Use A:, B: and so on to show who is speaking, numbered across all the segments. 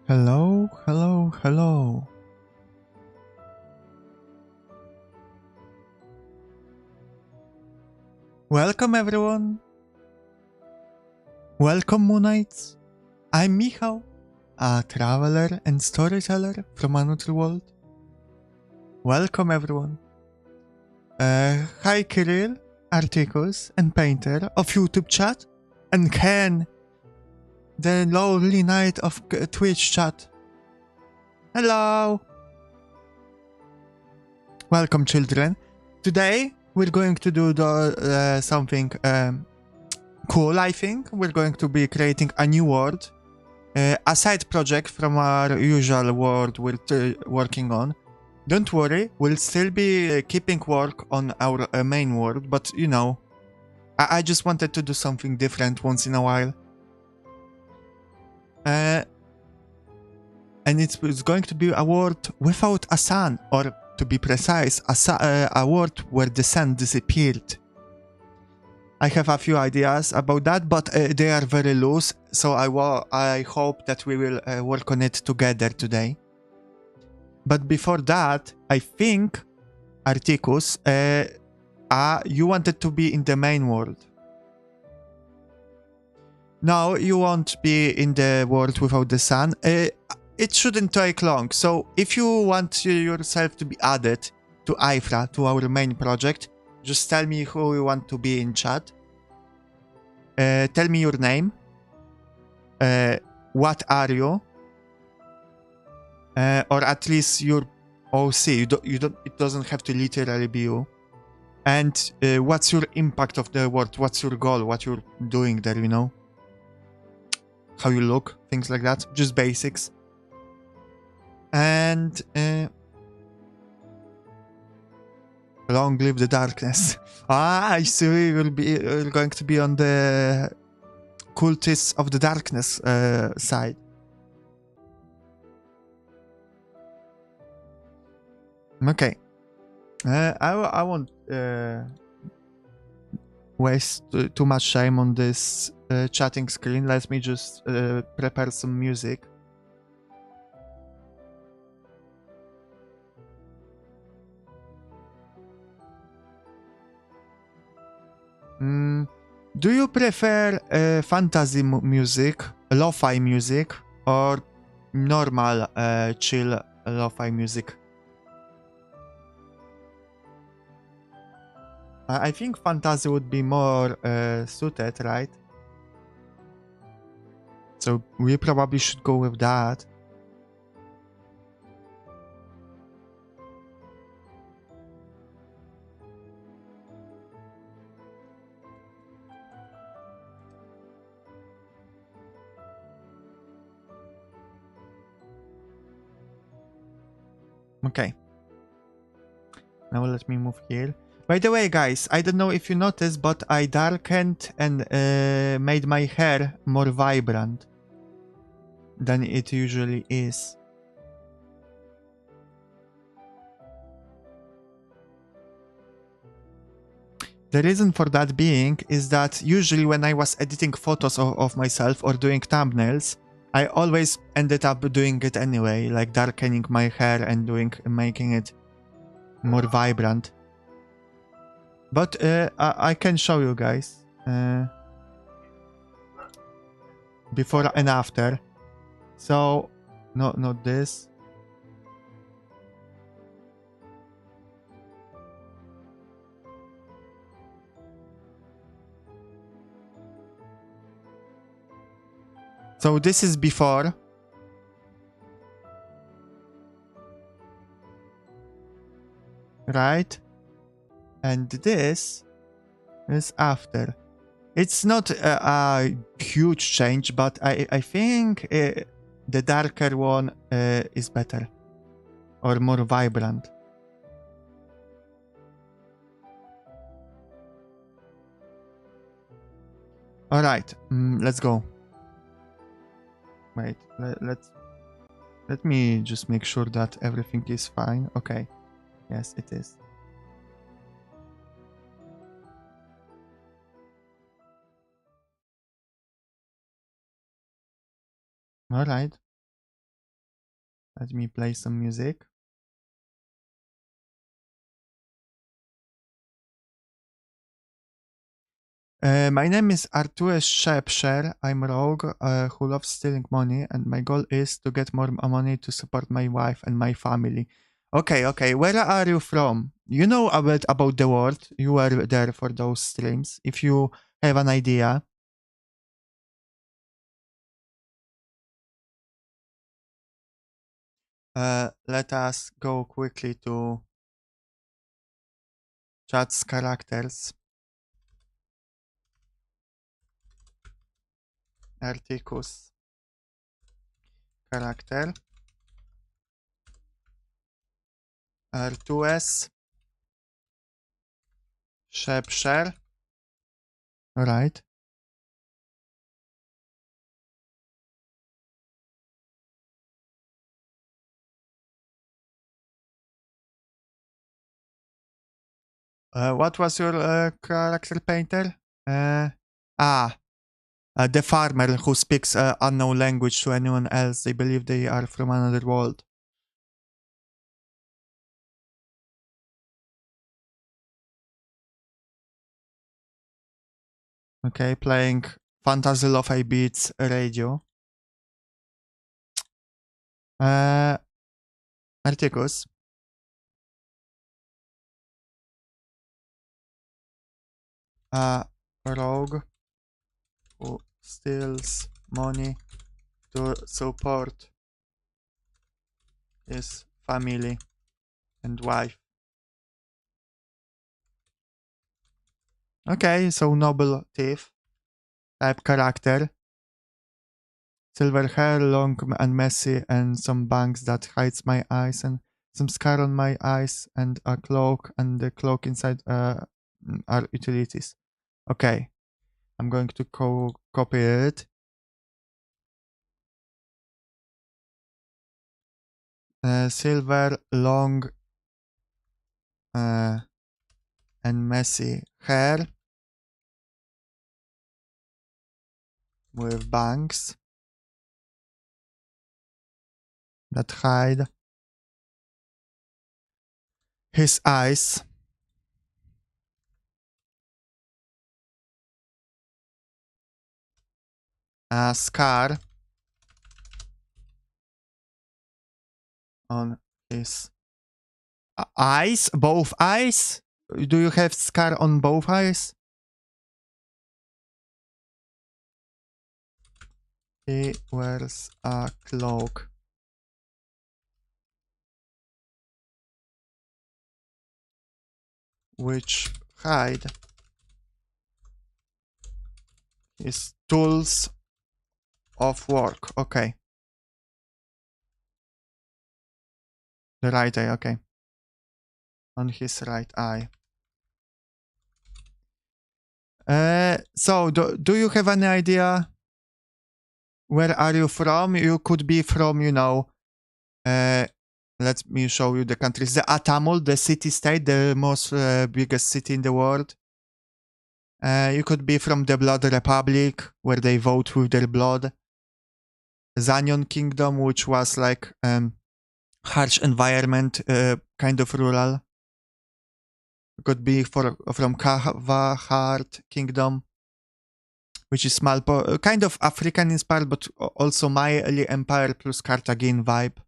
A: Hello, hello, hello. Welcome everyone. Welcome Moonites. I'm Mihau, a traveler and storyteller from another world. Welcome everyone. Hi Kirill, Articus and Painter of YouTube chat, and Ken, the lovely knight of Twitch chat. Hello. Welcome children. Today we're going to do something cool, I think. We're going to be creating a new world, a side project from our usual world we're working on. Don't worry, we'll still be keeping work on our main world, but you know, I just wanted to do something different once in a while. And it's going to be a world without a sun, or to be precise, a world where the sun disappeared. I have a few ideas about that, but they are very loose, so I hope that we will work on it together today. But before that, I think, Articus, you wanted to be in the main world. No, you won't be in the world without the sun. It shouldn't take long, so if you want yourself to be added to Aithra, to our main project, just tell me who you want to be in chat. Tell me your name. What are you? Or at least your OC. It doesn't have to literally be you. And what's your impact of the world? What's your goal? What you're doing there, you know? How you look, things like that. Just basics. And long live the darkness. I see. We're going to be on the cultists of the darkness side. Okay. I won't waste too much time on this chatting screen. Let me just prepare some music. Do you prefer fantasy music, lo-fi music, or normal chill lo-fi music? I think fantasy would be more suited, right? So we probably should go with that. Okay. Now let me move here. By the way, guys, I don't know if you noticed, but I darkened and made my hair more vibrant than it usually is. The reason for that being is that usually when I was editing photos of myself or doing thumbnails, I always ended up doing it anyway, like darkening my hair and making it more vibrant. But I can show you guys before and after. So, no, not this. So this is before. Right? And this is after. It's not a huge change, but I think the darker one is better. Or more vibrant. Alright, let's go. Wait, let me just make sure that everything is fine. Okay, yes, it is. Alright. Let me play some music. My name is Artures Shepsher. I'm a rogue who loves stealing money, and my goal is to get more money to support my wife and my family. Okay. Where are you from? You know a bit about the world. You were there for those streams. If you have an idea. Let us go quickly to chat's characters. Articus. Character. Artues. Shepsher. Right. What was your character painter? The farmer who speaks unknown language to anyone else. They believe they are from another world. Okay, playing Fantasy Lo-Fi Beats radio. Articus. Rogue who steals money to support his family and wife. Okay, so noble thief type character. Silver hair, long and messy, and some bangs that hides my eyes, and some scar on my eyes, and a cloak, and the cloak inside are utilities. Okay, I'm going to copy it. Silver, long, and messy hair with bangs that hide his eyes. A scar on his eyes, both eyes. Do you have scar on both eyes? He wears a cloak. Which hide his tools of work. Okay. The right eye, okay. On his right eye. So, do you have any idea where are you from? You could be from, you know, let me show you the countries. The Atamul, the city-state, the most biggest city in the world. You could be from the Blood Republic, where they vote with their blood. Zanyon Kingdom, which was like harsh environment, kind of rural. Could be from Kahvahart Kingdom, which is small, kind of African inspired, but also Mali Empire plus Carthagine vibe.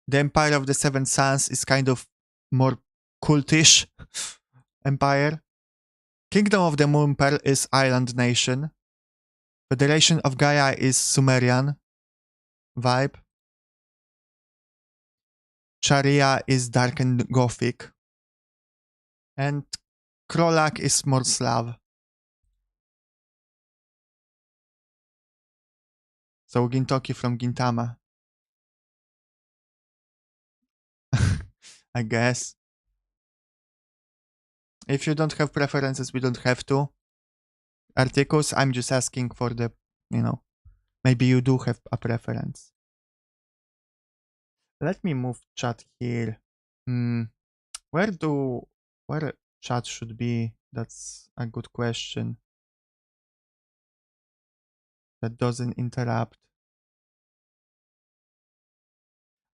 A: The Empire of the Seven Suns is kind of more cultish empire. Kingdom of the Moon Pearl is island nation. Federation of Gaia is Sumerian vibe. Sharia is dark and gothic. And Krolak is more Slav. So Gintoki from Gintama. I guess. If you don't have preferences, we don't have to. Articles, I'm just asking for the, you know, maybe you do have a preference. Let me move chat here. Where chat should be? That's a good question. That doesn't interrupt.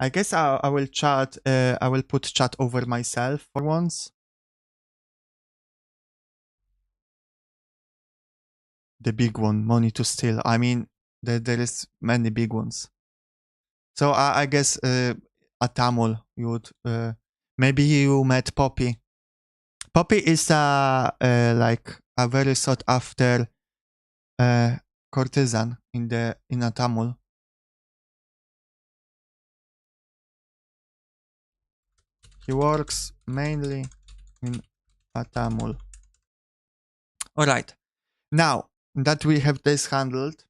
A: I guess I will chat. I will put chat over myself for once. The big one, money to steal. I mean, there is many big ones. So I guess a Tamil, you would. Maybe you met Poppy. Poppy is like a very sought after courtesan in a Tamil. He works mainly in a Tamil. All right. Now that we have this handled,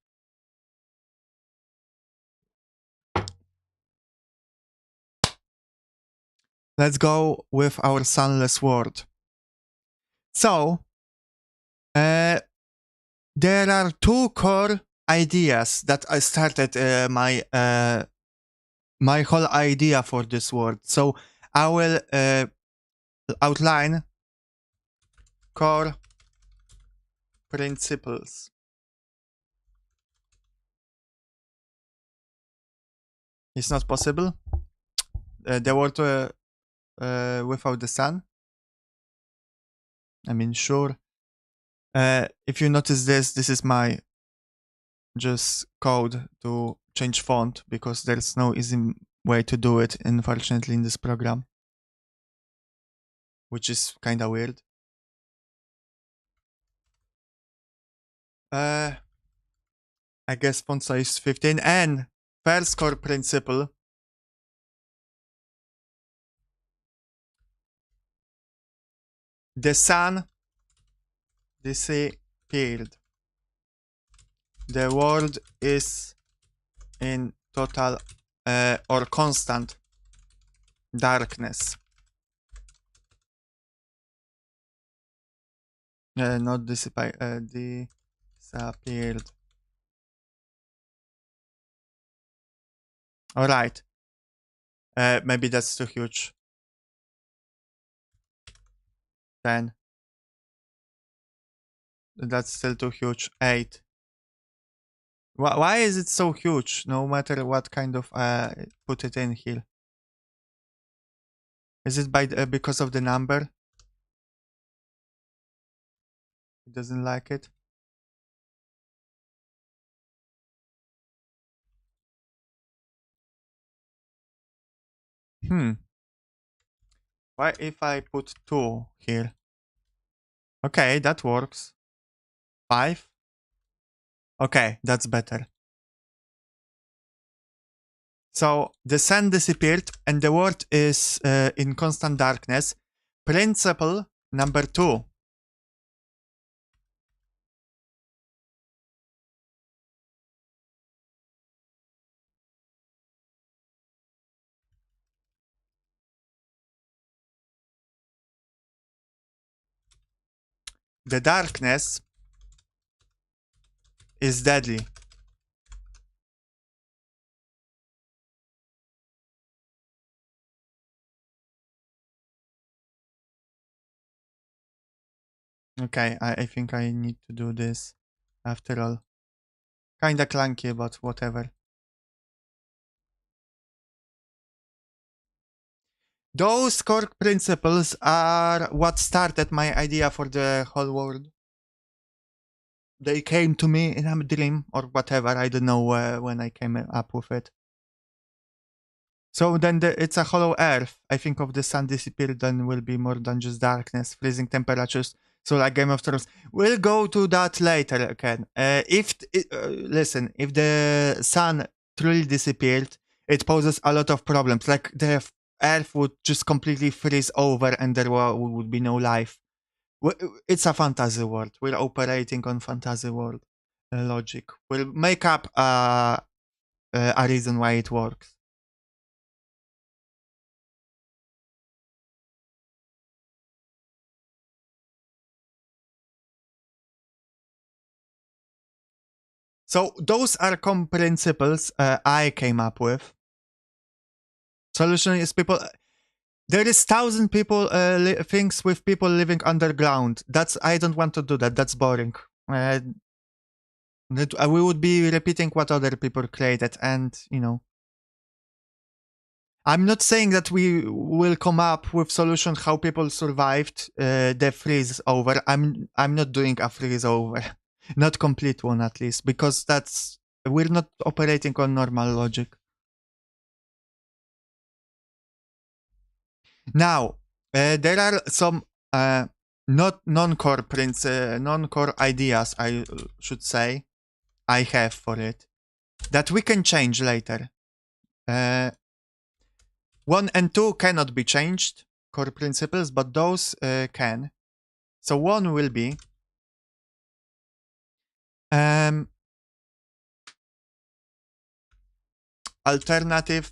A: let's go with our sunless world. So, there are two core ideas that I started my whole idea for this word. So I will outline core principles. It's not possible. The word without the sun. I mean, sure. If you notice this is my just code to change font because there's no easy way to do it, unfortunately, in this program, which is kind of weird. I guess font size 15 and first core principle. The sun disappeared. The world is in total or constant darkness. Not disappeared. All right. Maybe that's too huge. 10. That's still too huge. 8. Why is it so huge? No matter what kind of put it in here. Is it by because of the number? It doesn't like it. Why if I put 2 here? Okay, that works. 5. Okay, that's better. So the sun disappeared and the world is in constant darkness. Principle number 2. The darkness is deadly. Okay, I think I need to do this after all. Kinda clunky, but whatever. Those core principles are what started my idea for the whole world. They came to me in a dream or whatever. I don't know when I came up with it. So then it's a hollow earth. I think if the sun disappeared, then will be more than just darkness, freezing temperatures. So like Game of Thrones. We'll go to that later again. Listen, if the sun truly disappeared, it poses a lot of problems. Like the earth would just completely freeze over and there would be no life. It's a fantasy world. We're operating on fantasy world logic. We'll make up a reason why it works. So those are common principles I came up with. Solution is people. There is 1,000 people things with people living underground. I don't want to do that. That's boring. We would be repeating what other people created, and I'm not saying that we will come up with solution how people survived the freeze over. I'm not doing a freeze over, not complete one at least, because we're not operating on normal logic. Now there are some not non-core non-core ideas, I should say, I have for it that we can change later. 1 and 2 cannot be changed, core principles, but those can. So 1 will be alternative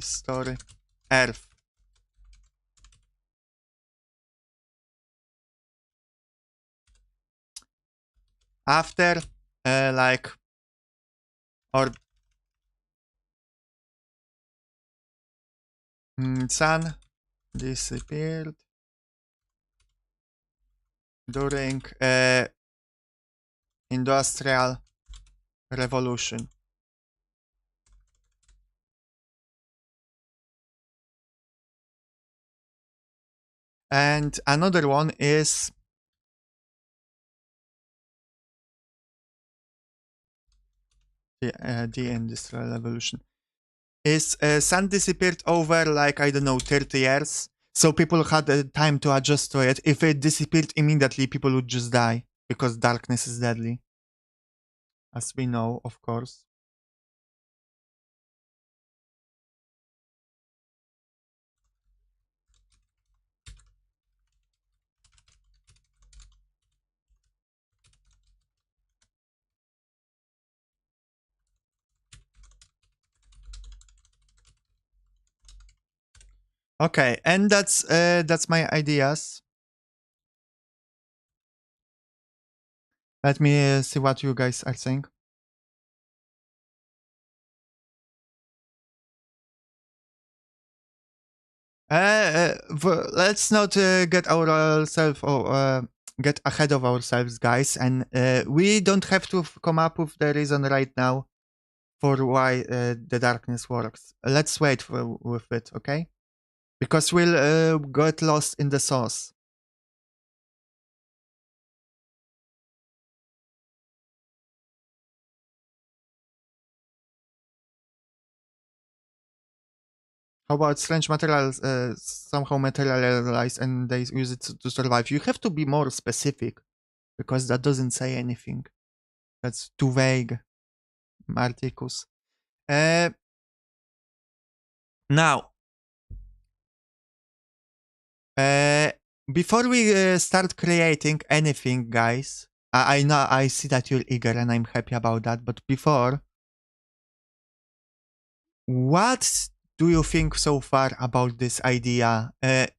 A: story Earth. After like or sun disappeared during industrial revolution. And another one is the industrial revolution. Is sun disappeared over like, I don't know, 30 years. So people had time to adjust to it. If it disappeared immediately, people would just die because darkness is deadly. As we know, of course. Okay, and that's my ideas. Let me see what you guys are saying. Let's not get ourselves get ahead of ourselves, guys, and we don't have to come up with the reason right now for why the darkness works. Let's wait with it, okay? Because we'll get lost in the sauce. How about strange materials somehow materialize and they use it to survive? You have to be more specific because that doesn't say anything. That's too vague, Marticus. Now, before we start creating anything, guys, I know I see that you're eager and I'm happy about that. But before, what do you think so far about this idea?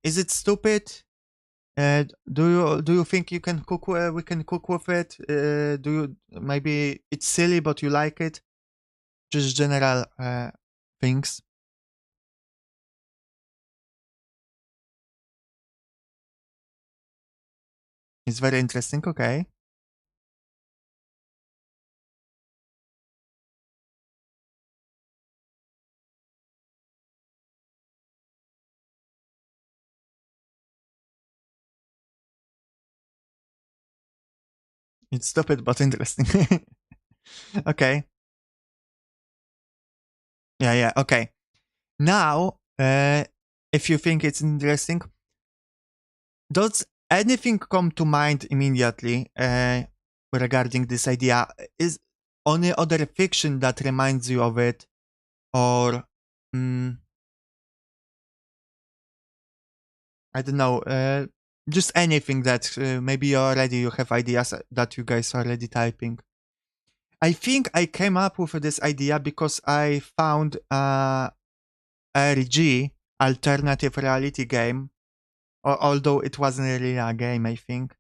A: Is it stupid? Do you think you can cook? We can cook with it. Do you maybe it's silly, but you like it? Just general things. It's very interesting. Okay. It's stupid but interesting. Okay. Yeah. Okay. Now, if you think it's interesting, does anything come to mind immediately regarding this idea? Is any other fiction that reminds you of it, or I don't know, just anything that maybe already you have ideas that you guys are already typing. I think I came up with this idea because I found a RG, alternative reality game, although it wasn't really a game, I think.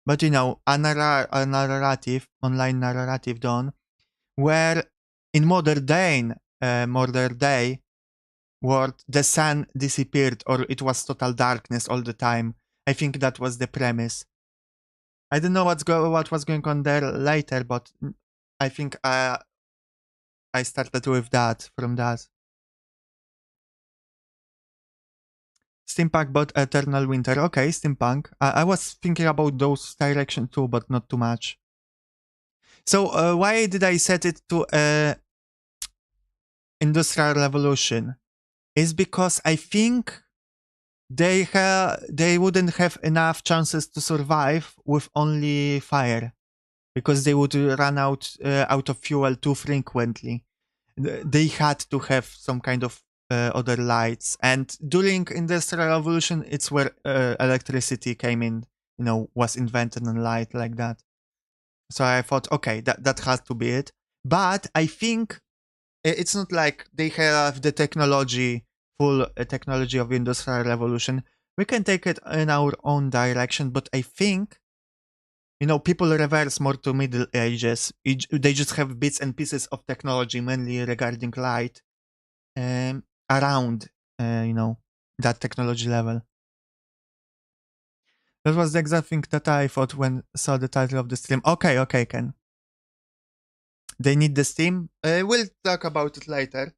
A: But you know, a narrative, online narrative done, where in modern day world, the sun disappeared or it was total darkness all the time. I think that was the premise. I don't know what was going on there later, but I think I started with that, from that. Steampunk but Eternal Winter. Okay, steampunk. I was thinking about those direction too, but not too much. So why did I set it to Industrial Revolution? Is because I think they wouldn't have enough chances to survive with only fire, because they would run out of fuel too frequently. They had to have some kind of other lights, and during Industrial Revolution, it's where electricity came in. Was invented and light like that. So I thought, okay, that has to be it. But I think it's not like they have the technology, full technology of Industrial Revolution. We can take it in our own direction, but I think, people reverse more to Middle Ages. They just have bits and pieces of technology, mainly regarding light, around, that technology level. That was the exact thing that I thought when saw the title of the stream. Okay, Ken. They need the Steam. We'll talk about it later.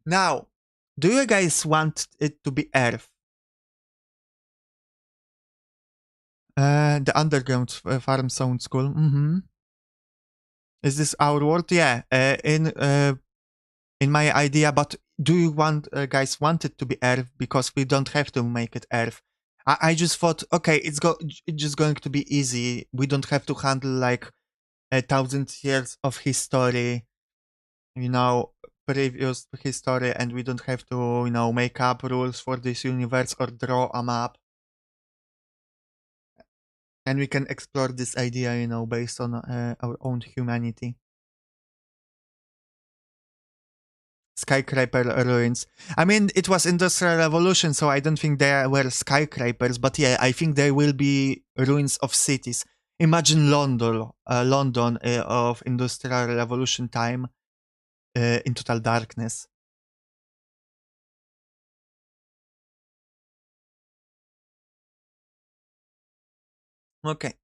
A: Now, do you guys want it to be Earth? The underground farm sounds cool. Is this our world? Yeah. In my idea, but do you guys want it to be Earth? Because we don't have to make it Earth. I just thought, okay, it's just going to be easy. We don't have to handle like 1,000 years of history, previous history, and we don't have to, make up rules for this universe or draw a map. And we can explore this idea, based on our own humanity. Skyscraper ruins. I mean, it was Industrial Revolution, so I don't think there were skyscrapers, but yeah, I think there will be ruins of cities. Imagine London of Industrial Revolution time in total darkness. Okay.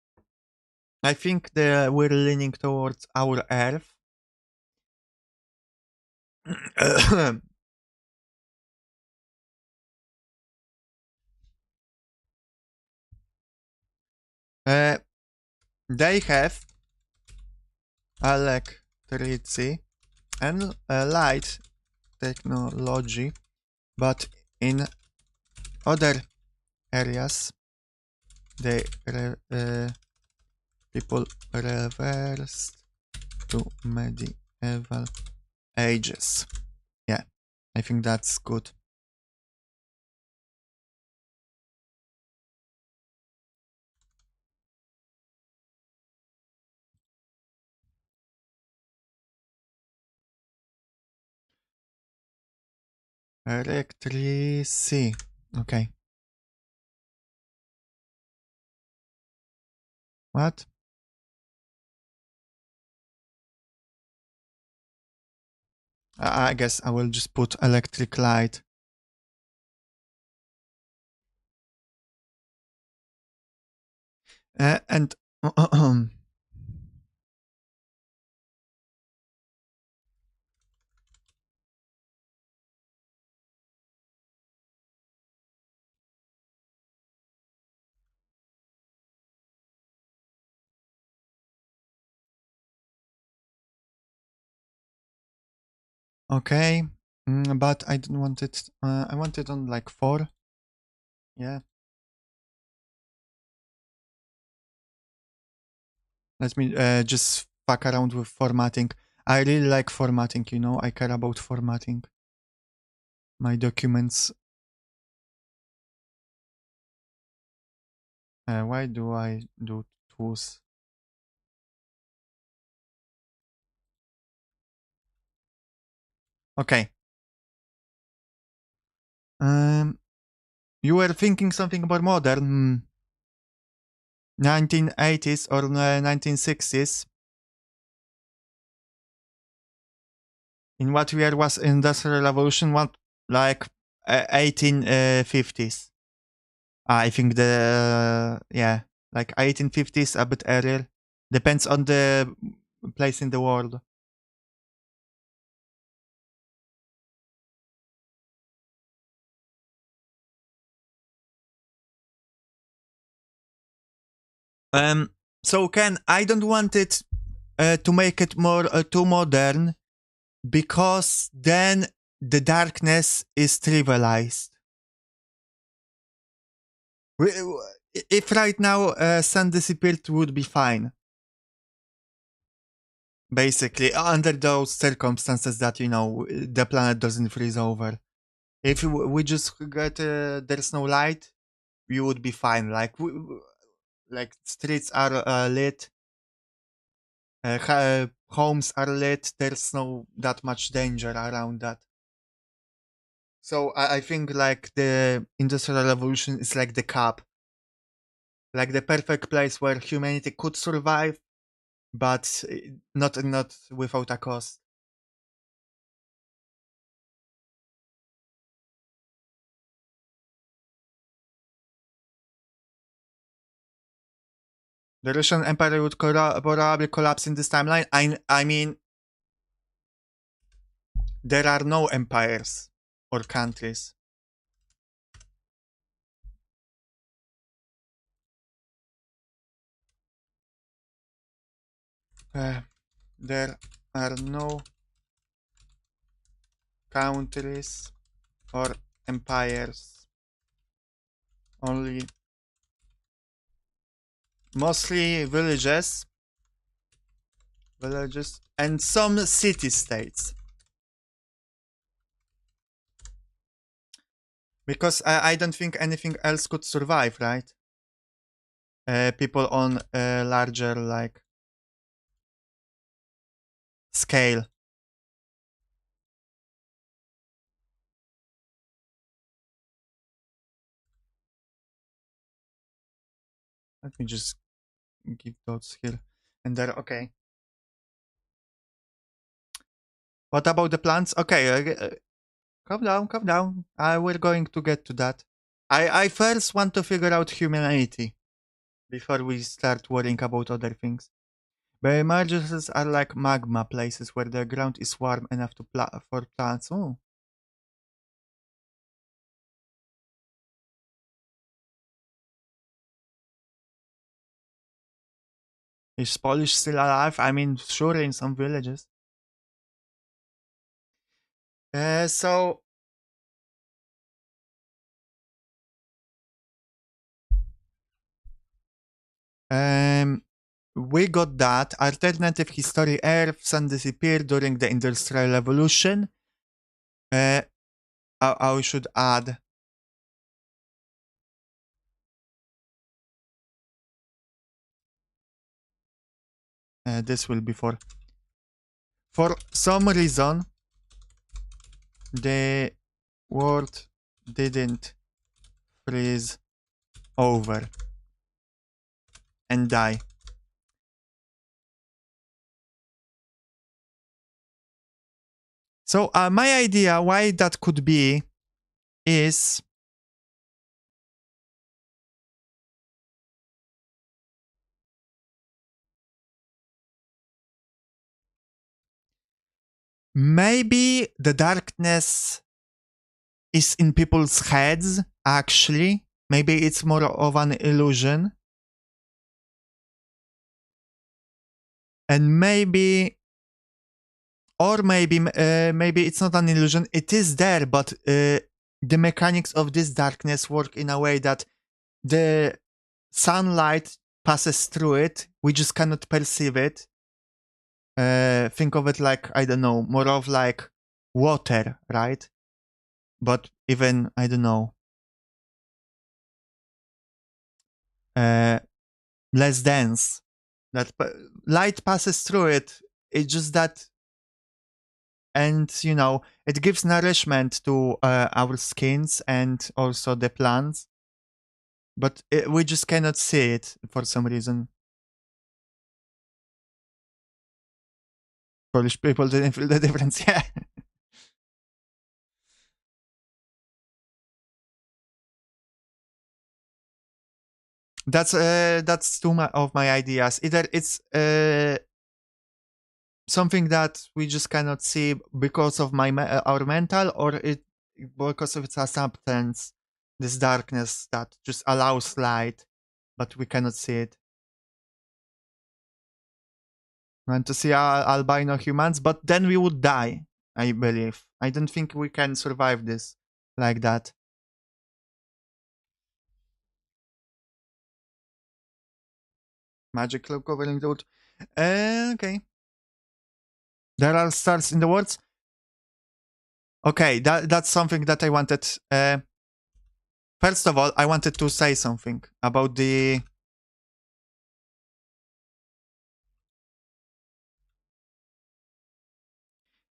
A: I think we're leaning towards our Earth. They have electricity and light technology, but in other areas, people reversed to medieval ages. Yeah, I think that's good. Electricity. Okay. What? I guess I will just put electric light. And okay, but I don't want it. I want it on like 4. Yeah. Let me just fuck around with formatting. I really like formatting, I care about formatting my documents. Why do I do tools? Okay. You were thinking something about modern? 1980s or 1960s? In what year was Industrial Revolution? What, like 1850s? I think like 1850s, a bit earlier. Depends on the place in the world. So Ken, I don't want it to make it more too modern, because then the darkness is trivialized. If right now sun disappeared would be fine. Basically, under those circumstances that, you know, the planet doesn't freeze over. If we just get there's no light, we would be fine. Like streets are lit, homes are lit. There's no that much danger around that. So I think like the Industrial Revolution is like the cap, like the perfect place where humanity could survive, but not without a cost. The Russian Empire would probably collapse in this timeline. I mean, there are no empires or countries. There are no countries or empires. Only mostly villages and some city-states. Because I don't think anything else could survive, right? People on a larger like scale. Let me just give those here and there. Okay. What about the plants? Okay, calm down, calm down. We're going to get to that. I first want to figure out humanity before we start worrying about other things. The emergencies are like magma places where the ground is warm enough to for plants. Oh. Is Polish still alive? I mean, sure, in some villages. So we got that. Alternative history: Earth, sun disappeared during the Industrial Revolution. I should add. This will be for some reason the world didn't freeze over and die. So my idea why that could be is maybe the darkness is in people's heads, actually. Maybe it's more of an illusion. And maybe maybe it's not an illusion, it is there, but the mechanics of this darkness work in a way that the sunlight passes through it, we just cannot perceive it. Think of it like, I don't know, more of like water, right? But even, I don't know, less dense. That light passes through it. It's just that, and you know, it gives nourishment to our skins and also the plants. But we just cannot see it for some reason. Polish people didn't feel the difference. Yeah. That's two of my ideas. Either it's something that we just cannot see because of our mental, or it because of its substance, this darkness that just allows light, but we cannot see it. Want to see albino humans, but then we would die, I believe. I don't think we can survive this like that. Magic cloak covering the wood. Okay. There are stars in the words. Okay, that's something that I wanted. First of all, I wanted to say something about the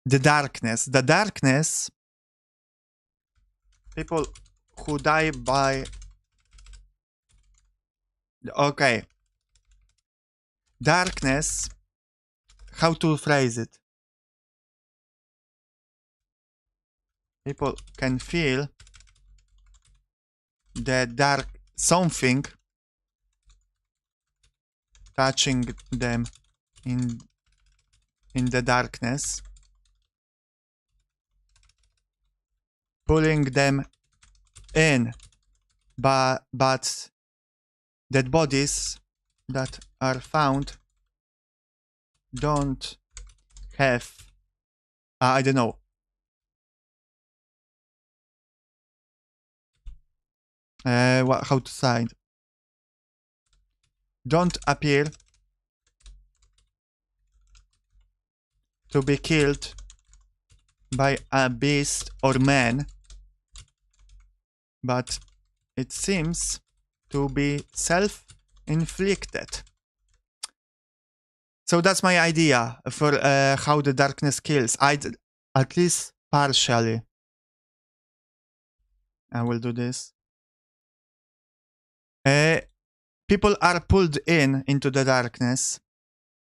A: darkness. The darkness, people who die by... Okay. Darkness, how to phrase it? People can feel the dark something touching them in the darkness, pulling them in, but dead bodies that are found don't have I don't know. How to say it? Don't appear to be killed by a beast or man, but it seems to be self-inflicted. So that's my idea for how the darkness kills. At least partially. I will do this. People are pulled into the darkness.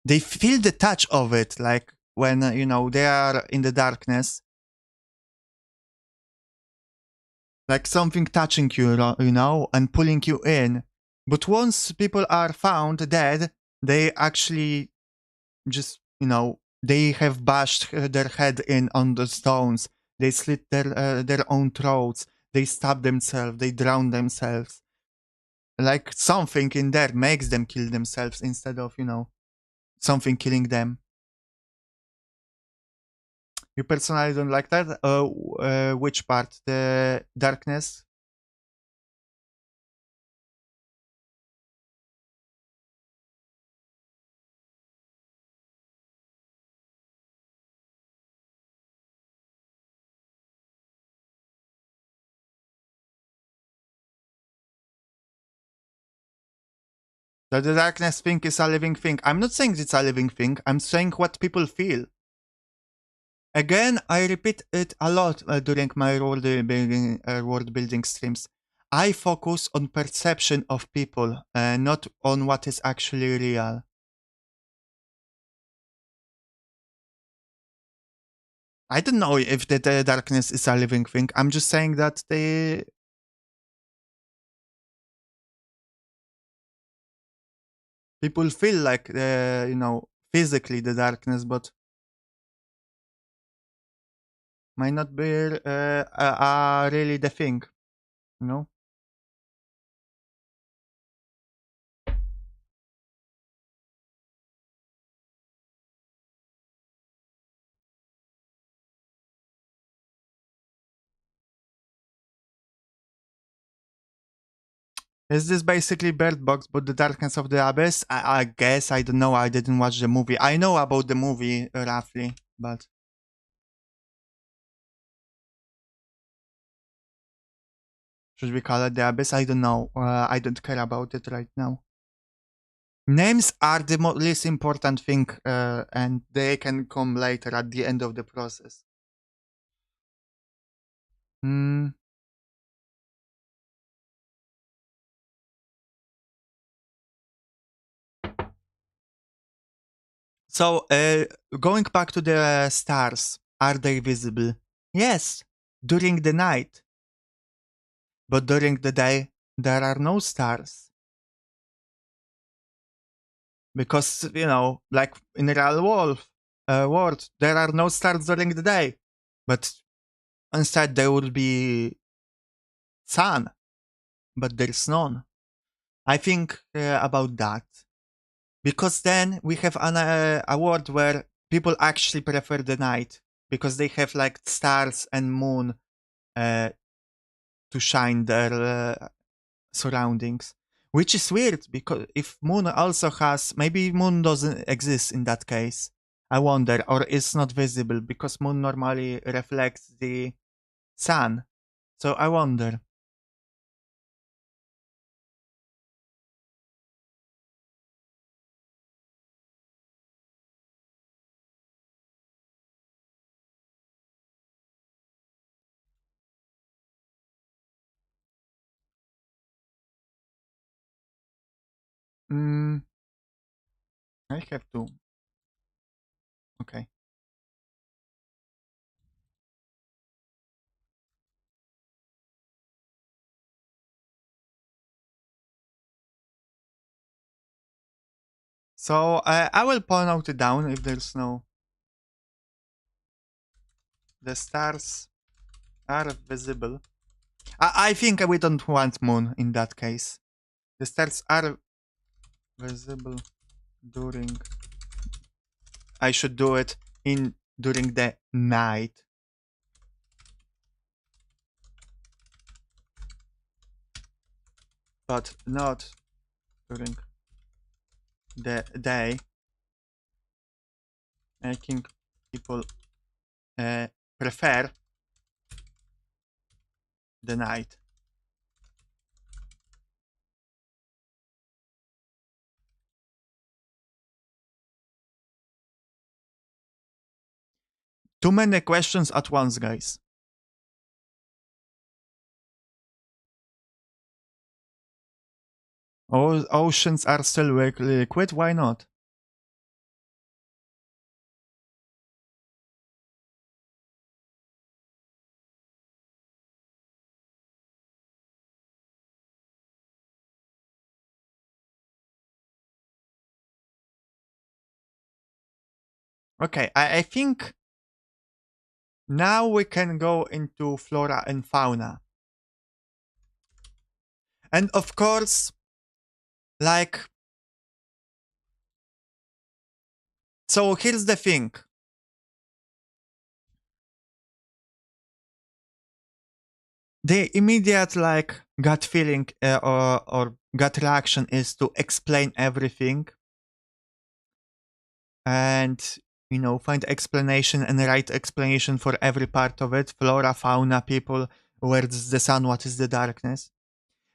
A: They feel the touch of it, like when they are in the darkness, like something touching you, and pulling you in. But once people are found dead, they actually just they have bashed their head in on the stones. They slit their own throats. They stab themselves. They drown themselves. Like something in there makes them kill themselves instead of something killing them. You personally don't like that? Which part? The darkness? That the darkness thing is a living thing. I'm not saying it's a living thing. I'm saying what people feel. Again, I repeat it a lot during my world building streams. I focus on perception of people, not on what is actually real. I don't know if the darkness is a living thing. I'm just saying that people feel like physically the darkness, but might not be really the thing, Is this basically Bird Box, but the Darkness of the Abyss? I guess. I don't know. I didn't watch the movie. I know about the movie roughly, but should we call it the Abyss? I don't know. I don't care about it right now. Names are the least important thing, and they can come later at the end of the process. So, going back to the stars, are they visible? Yes, during the night. But during the day, there are no stars. Because, like in the real world, there are no stars during the day. But instead, there will be sun. But there's none. I think about that. Because then we have a world where people actually prefer the night because they have like stars and moon to shine their surroundings, which is weird because if moon also has, maybe moon doesn't exist in that case. I wonder, or it's not visible because moon normally reflects the sun. So I wonder. Mm, I have to. Okay. So I will point out it down if there's no. The stars are visible. I think we don't want moon in that case. The stars are visible during. I should do it in during the night, but not during the day, making people prefer the night. Too many questions at once, guys. Oceans are still liquid. Why not? Okay, I think now we can go into flora and fauna. And of course, like, so here's the thing. The immediate, like, gut feeling or gut reaction is to explain everything and, you know, find explanation and write explanation for every part of it. Flora, fauna, people, where is the sun, what is the darkness.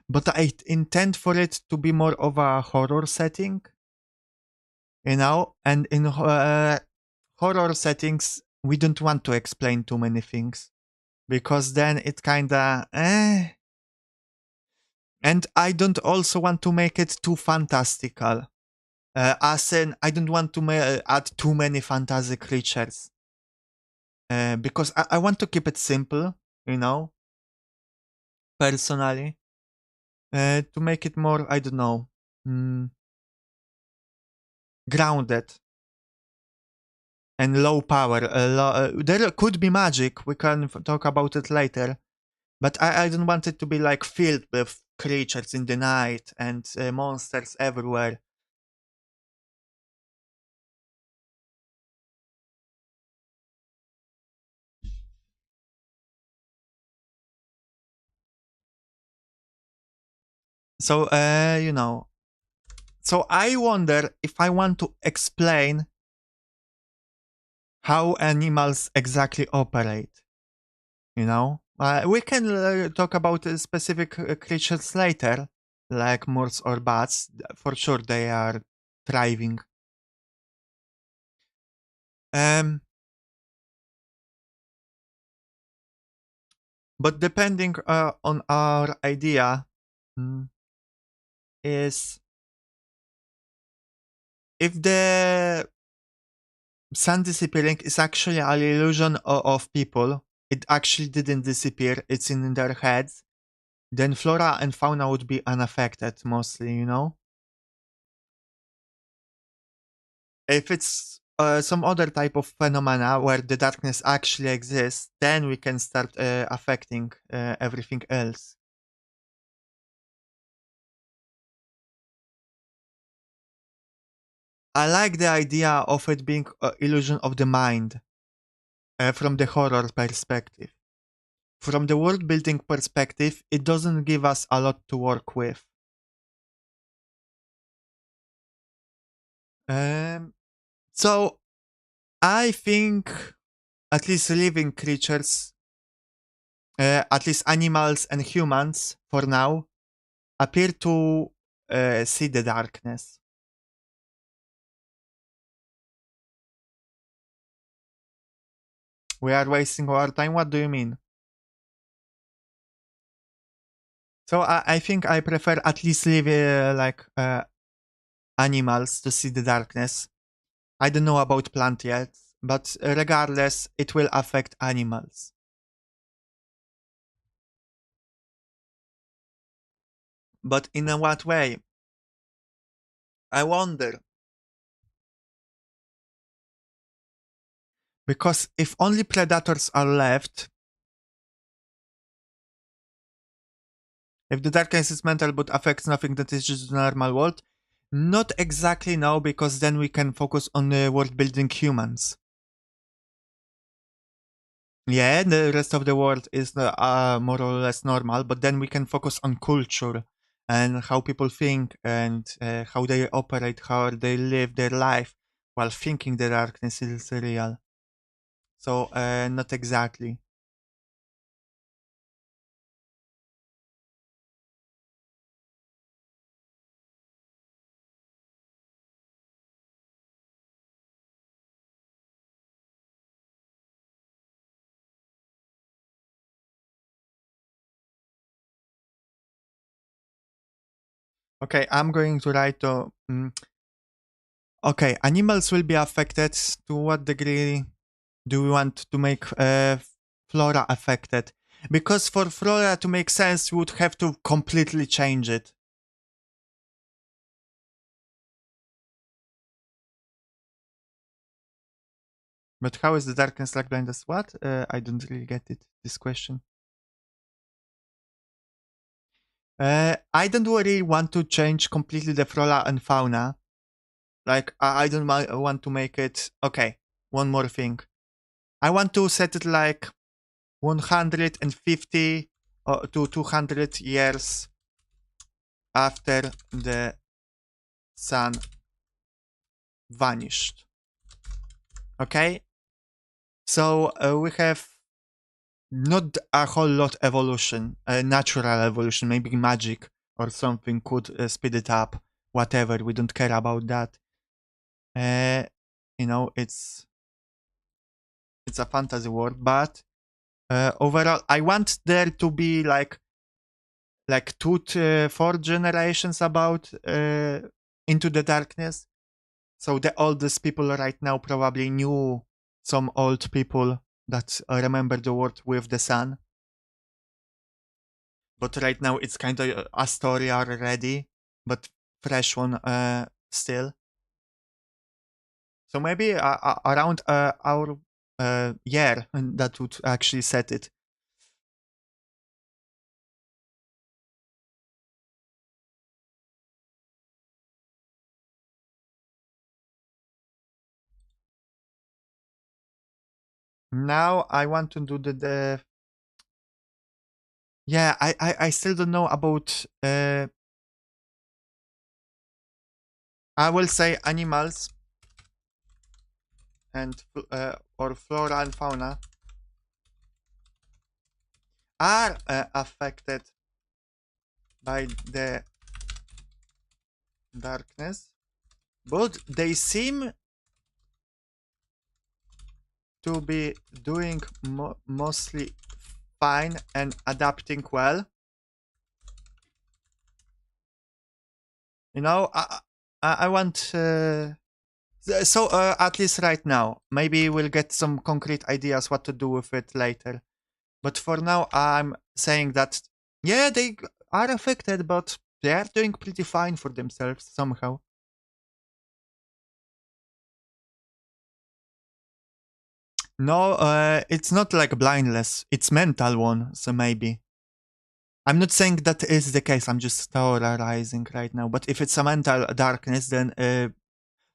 A: But I intend for it to be more of a horror setting, you know, and in horror settings, we don't want to explain too many things because then it kinda and I don't also want to make it too fantastical. As in, I don't want to add too many fantasy creatures because I want to keep it simple, you know, personally, to make it more, I don't know, grounded and low power. There could be magic. We can talk about it later. But I don't want it to be like filled with creatures in the night and monsters everywhere. So, you know. So I wonder if I want to explain how animals exactly operate. You know? We can talk about specific creatures later, like moors or bats. For sure, they are thriving. Um, but depending on our idea, is if the sun disappearing is actually an illusion of people, it actually didn't disappear, it's in their heads, then flora and fauna would be unaffected mostly, you know? If it's some other type of phenomena where the darkness actually exists, then we can start affecting everything else. I like the idea of it being an illusion of the mind from the horror perspective. From the world building perspective, it doesn't give us a lot to work with. So I think at least living creatures, at least animals and humans for now, appear to see the darkness. We are wasting our time? What do you mean? So I think I prefer at least live animals to see the darkness. I don't know about plant yet, but regardless, it will affect animals. But in a what way? I wonder. Because if only predators are left, if the darkness is mental but affects nothing that is just the normal world, not exactly no, because then we can focus on world building humans. Yeah, the rest of the world is more or less normal, but then we can focus on culture and how people think and how they operate, how they live their life while thinking the darkness is real. So, not exactly. Okay, I'm going to write. Okay, animals will be affected. To what degree do we want to make flora affected? Because for flora to make sense, we would have to completely change it. But how is the darkness like blind as what? I don't really get it, this question. I don't really want to change completely the flora and fauna. Like, I don't want to make it... Okay, one more thing. I want to set it like 150 to 200 years after the sun vanished. Okay? So we have not a whole lot evolution, natural evolution, maybe magic or something could speed it up, whatever, we don't care about that. It's a fantasy world, but overall, I want there to be like 2 to 4 generations about Into the Darkness. So the oldest people right now probably knew some old people that remember the world with the sun. But right now it's kind of a story already, but fresh one still. So maybe around our year that would actually set it. Now I want to do the yeah, I still don't know about I will say animals and or flora and fauna are affected by the darkness, but they seem to be doing mostly fine and adapting well. I want so at least right now. Maybe we'll get some concrete ideas what to do with it later. But for now, I'm saying that yeah, they are affected, but they are doing pretty fine for themselves somehow. No, it's not like blindness. It's mental one, so maybe. I'm not saying that is the case. I'm just theorizing right now. But if it's a mental darkness, then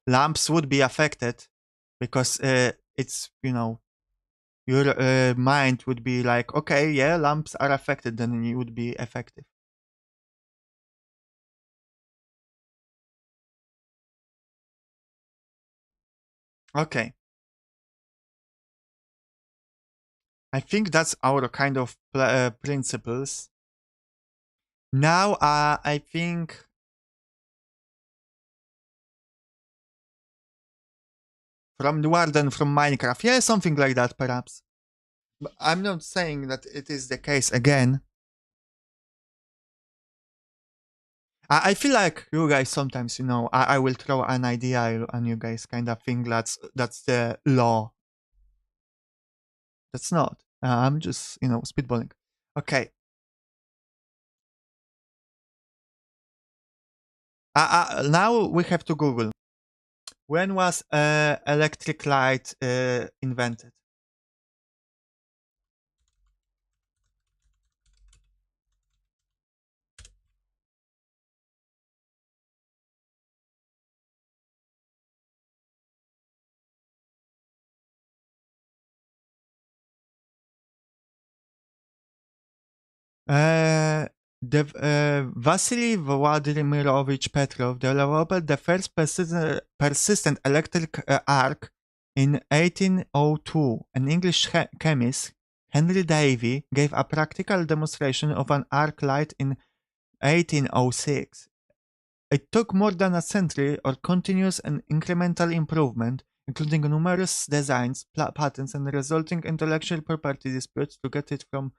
A: lamps would be affected because it's, you know, your mind would be like, okay, yeah, lamps are affected, then it would be effective. Okay. I think that's our kind of principles. Now, I think from the warden from Minecraft, yeah, something like that, perhaps. But I'm not saying that it is the case again. I feel like you guys sometimes, you know, I will throw an idea and you guys kind of think that's the law. That's not. I'm just, you know, spitballing. Okay. Now we have to Google. When was electric light invented? Uh, Vasily Vladimirovich Petrov developed the first persistent electric arc in 1802. An English chemist, Henry Davy, gave a practical demonstration of an arc light in 1806. It took more than a century of continuous and incremental improvement, including numerous designs, patents, and resulting intellectual property disputes to get it from.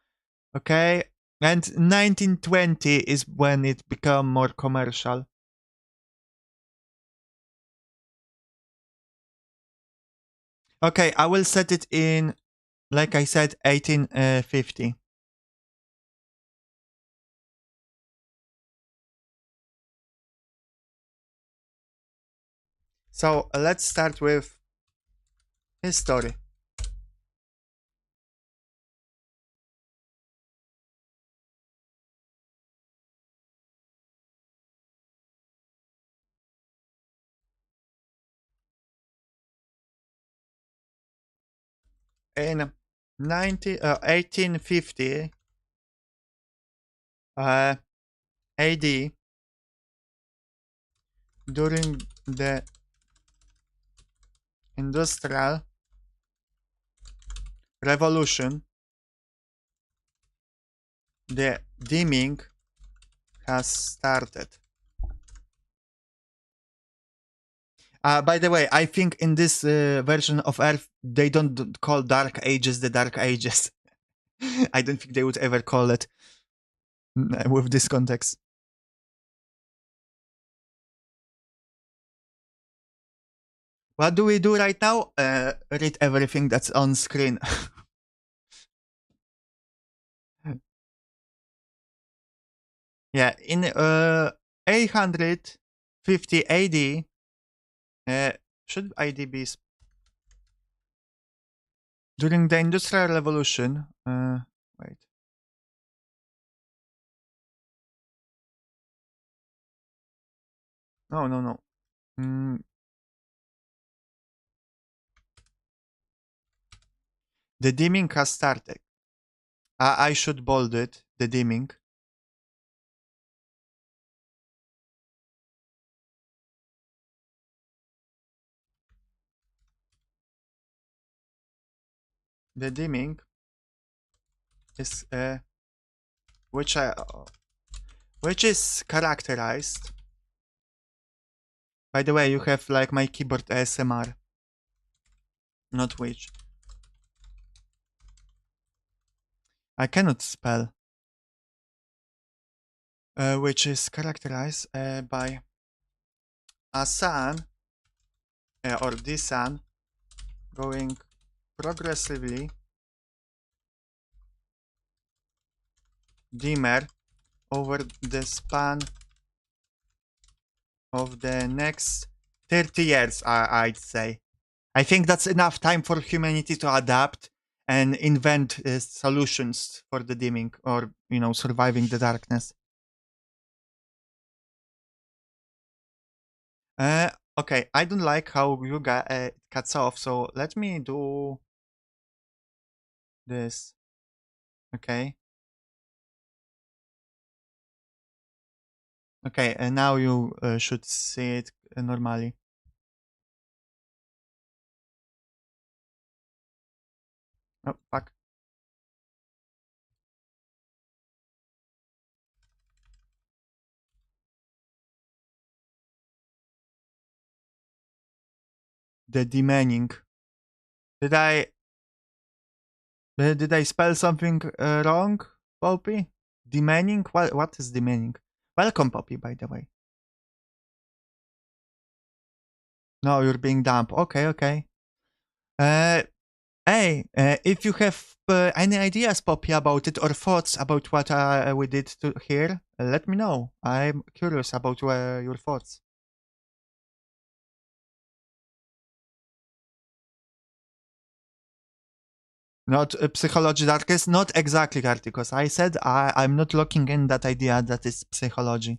A: Okay, and 1920 is when it became more commercial. Okay, I will set it in, like I said, 1850. So let's start with history. In 1850 AD, during the Industrial Revolution, the dimming has started. By the way, I think in this version of Earth, they don't call Dark Ages the Dark Ages. I don't think they would ever call it with this context. What do we do right now? Read everything that's on screen. Yeah, in 850 AD, should AD be during the Industrial Revolution? Wait. No, no, no. The dimming has started. I should bold it. The dimming. The dimming is which is characterized. By the way, you have like my keyboard ASMR, not which. I cannot spell. Which is characterized by a sun or the sun going progressively dimmer over the span of the next 30 years, I'd say. I think that's enough time for humanity to adapt and invent solutions for the dimming or, you know, surviving the darkness. Okay, I don't like how you got it cuts off, so let me do this. Okay. Okay, and now you should see it normally. Oh, fuck. The demeaning. Did I spell something wrong, Poppy? Demeaning? What is demeaning? Welcome, Poppy, by the way. No, you're being dumb. Okay, okay. Hey, if you have any ideas, Poppy, about it or thoughts about what we did here, let me know. I'm curious about your thoughts. Not psychology darkest, not exactly because I said I'm not looking in that idea that is psychology.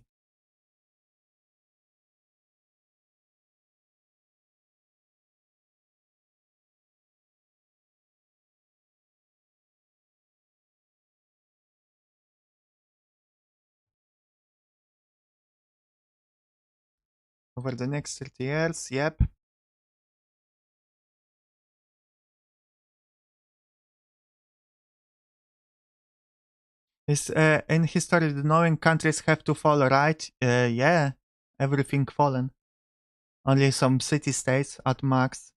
A: Over the next 30 years, yep. Is in history the knowing countries have to fall, right? Yeah, everything fallen. Only some city states at max.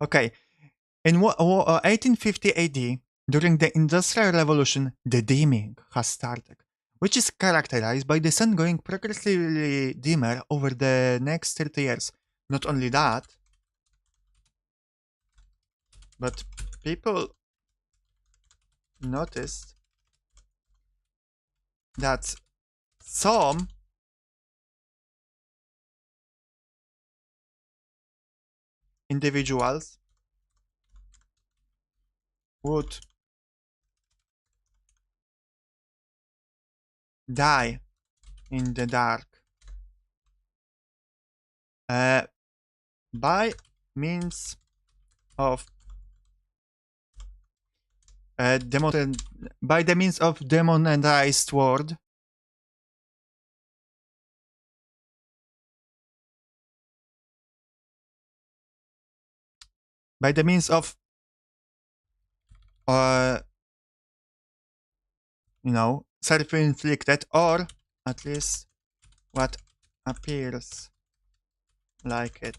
A: Okay, in 1850 AD, during the Industrial Revolution, the dimming has started, which is characterized by the sun going progressively dimmer over the next 30 years. Not only that, but people noticed that some individuals would die in the dark uh, by means of by the means of demonetized word. By the means of uh, self-inflicted, or at least what appears like it.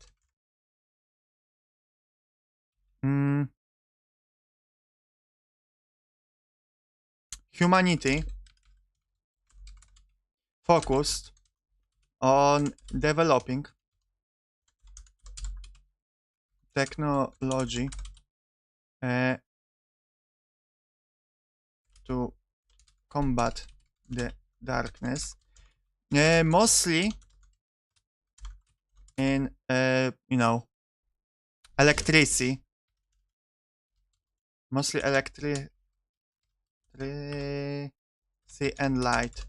A: Humanity focused on developing technology to combat the darkness, mostly in electricity, mostly electricity and light.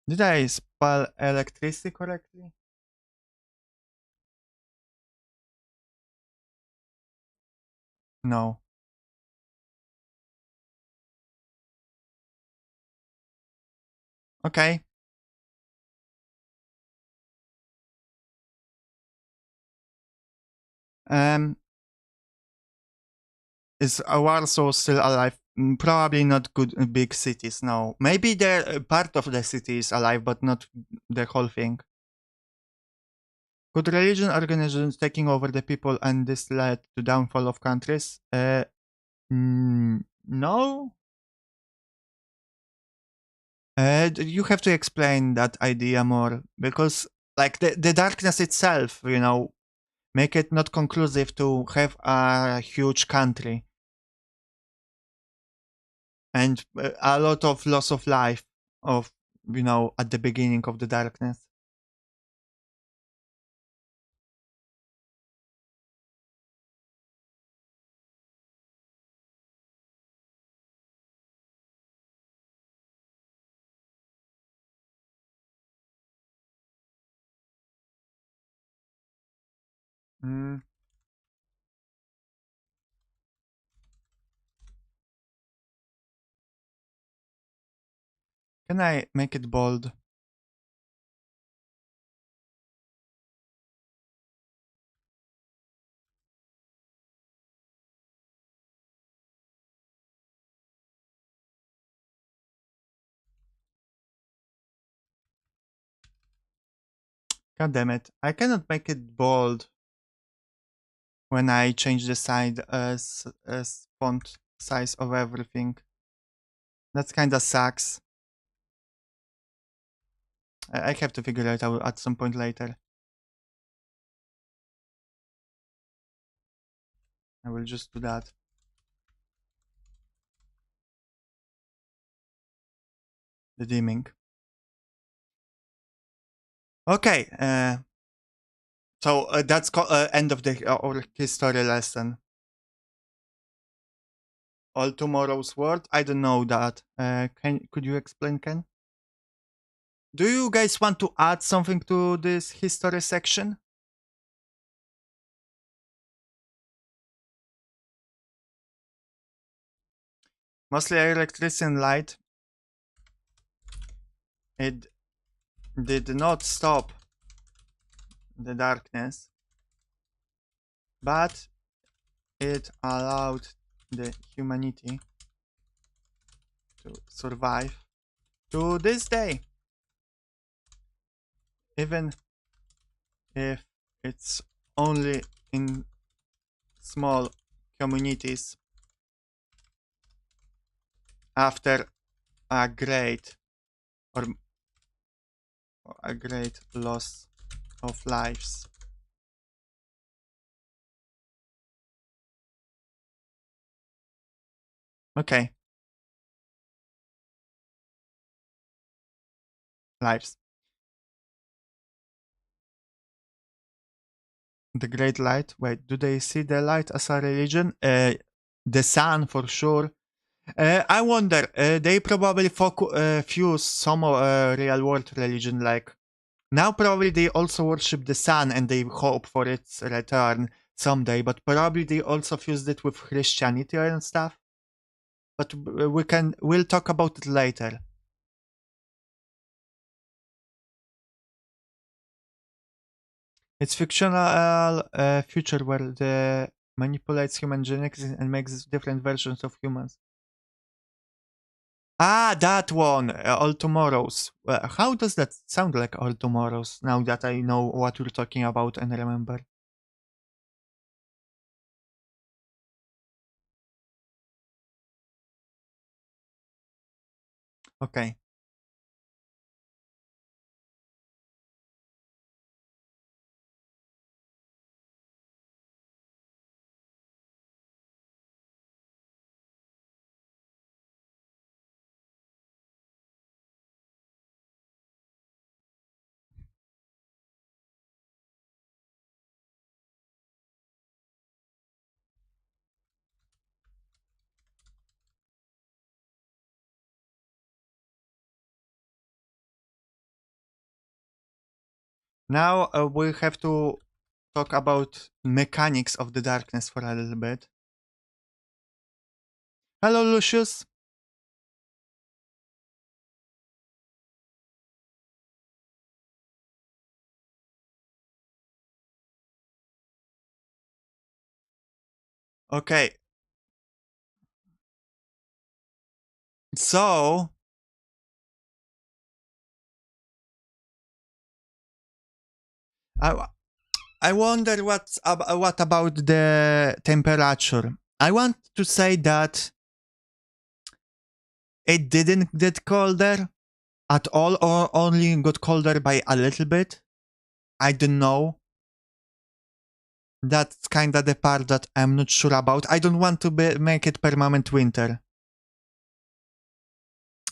A: Did I spell electricity correctly? No. Okay. Is Warsaw still alive? Probably not good big cities. No, maybe the part of the city is alive, but not the whole thing. Could religion organizations taking over the people and this led to downfall of countries? No. You have to explain that idea more because, like the darkness itself, make it not conclusive to have a huge country. And a lot of loss of life of, you know, at the beginning of the darkness. Mm. Can I make it bold? God damn it. I cannot make it bold when I change the side as font size of everything. That kinda sucks. I have to figure it out at some point later. I will just do that. The dimming. Okay, so that's end of the our history lesson. All tomorrow's word? I don't know that. Could you explain, Ken? Do you guys want to add something to this history section? Mostly electricity and light. It did not stop the darkness, but it allowed the humanity to survive to this day. Even if it's only in small communities after a great or a great loss of lives. Okay. Lives. The great light. Wait, do they see the light as a religion? The sun for sure. I wonder. They probably fuse some real world religion. Like now, probably they also worship the sun and they hope for its return someday. But probably they also fused it with Christianity and stuff. But we'll talk about it later. It's fictional future where the manipulates human genetics and makes different versions of humans. Ah, that one, All Tomorrows. How does that sound like All Tomorrows? Now that I know what you're talking about and remember. Okay. Now we have to talk about mechanics of the darkness for a little bit. Hello, Lucius. Okay. So I wonder what about the temperature. I want to say that it didn't get colder at all, or only got colder by a little bit. I don't know. That's kinda the part that I'm not sure about. I don't want to make it permanent winter.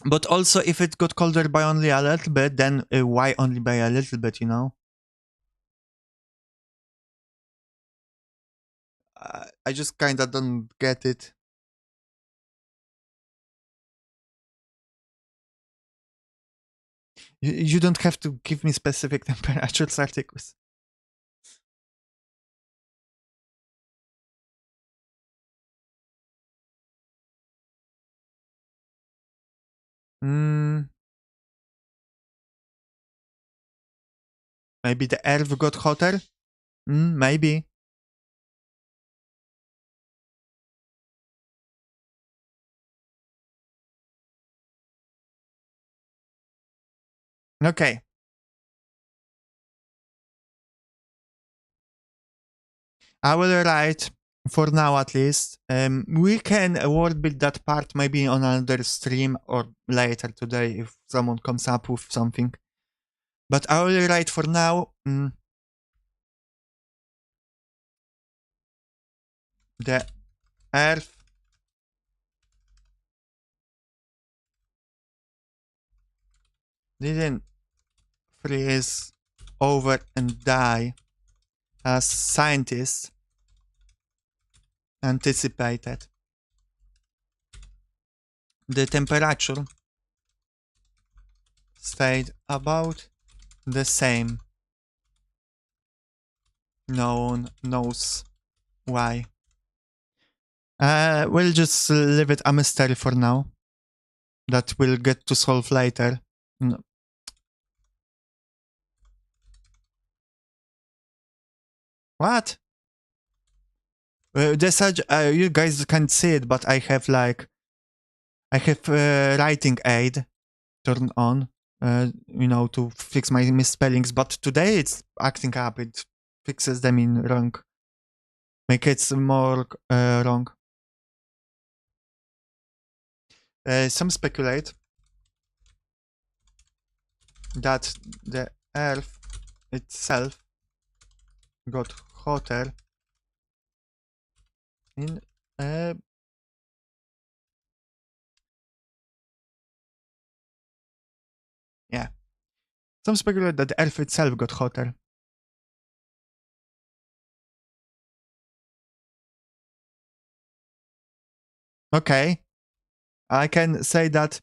A: But also, if it got colder by only a little bit, then why only by a little bit, you know? I just kinda don't get it. You don't have to give me specific temperatures, articles. Maybe the earth got hotter? Maybe. Okay. I will write, for now at least. We can word build that part maybe on another stream or later today if someone comes up with something. But I will write for now. The earth didn't freeze over and die as scientists anticipated. The temperature stayed about the same. No one knows why. We'll just leave it a mystery for now. That we'll get to solve later. No. What? You guys can't see it, but I have writing aid turned on, you know, to fix my misspellings. But today it's acting up. It fixes them in wrong. Make it more wrong. Some speculate that the Earth itself got hotter in yeah. Some speculate that the Earth itself got hotter. Okay. I can say that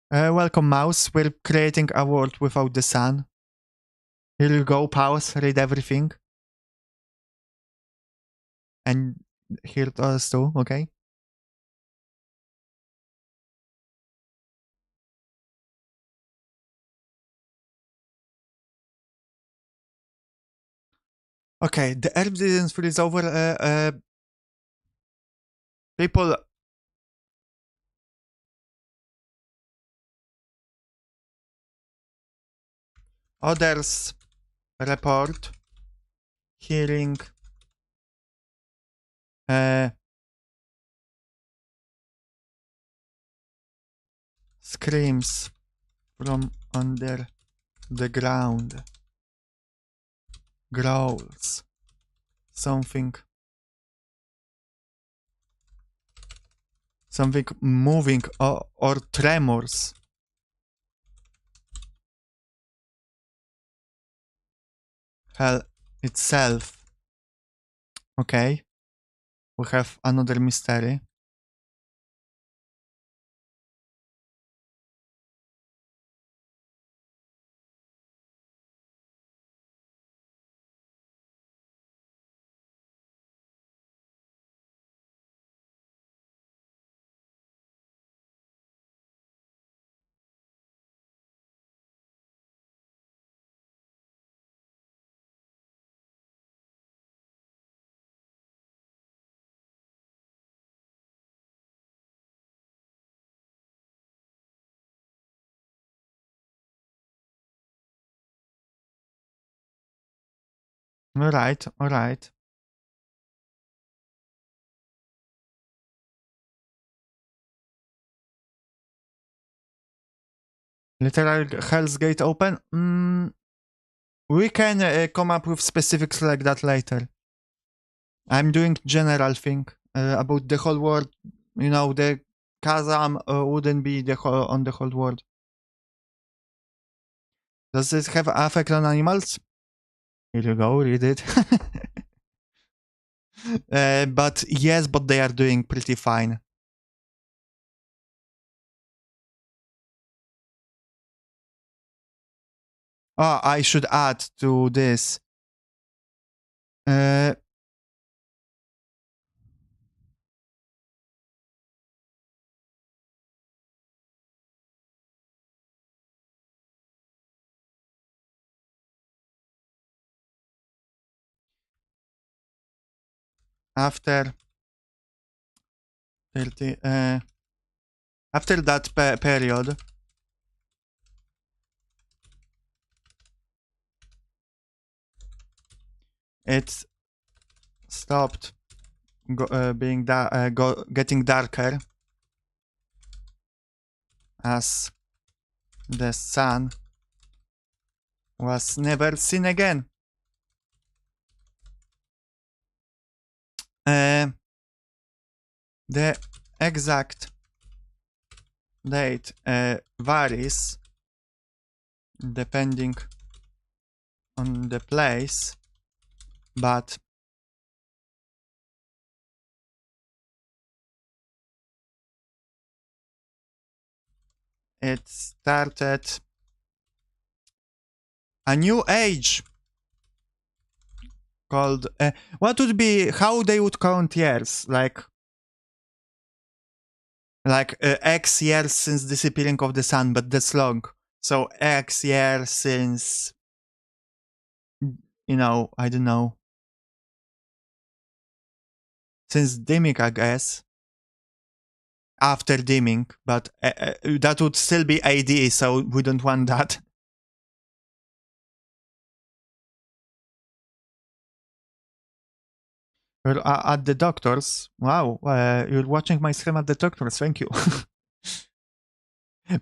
A: welcome mouse, we're creating a world without the sun. Here you go, pause, read everything. And here it us too, okay? Okay, the Earth didn't freeze over. People others report hearing screams from under the ground, growls, something moving or tremors. Hell itself. Okay, we have another mystery. Alright. Literal Hell's Gate open? We can come up with specifics like that later. I'm doing general thing about the whole world, you know, the chasm wouldn't be on the whole world. Does this have effect on animals? Here you go, read it. But yes, but they are doing pretty fine. Oh, I should add to this. After 30, after that period, it stopped being getting darker as the sun was never seen again. The exact date varies depending on the place, but it started a new age called what would be how they would count years, like X years since disappearing of the sun, but that's long. So X years since, you know, I don't know, since dimming, I guess. After dimming, but that would still be AD, so we don't want that. You're at the doctor's. Wow, you're watching my stream at the doctor's. Thank you.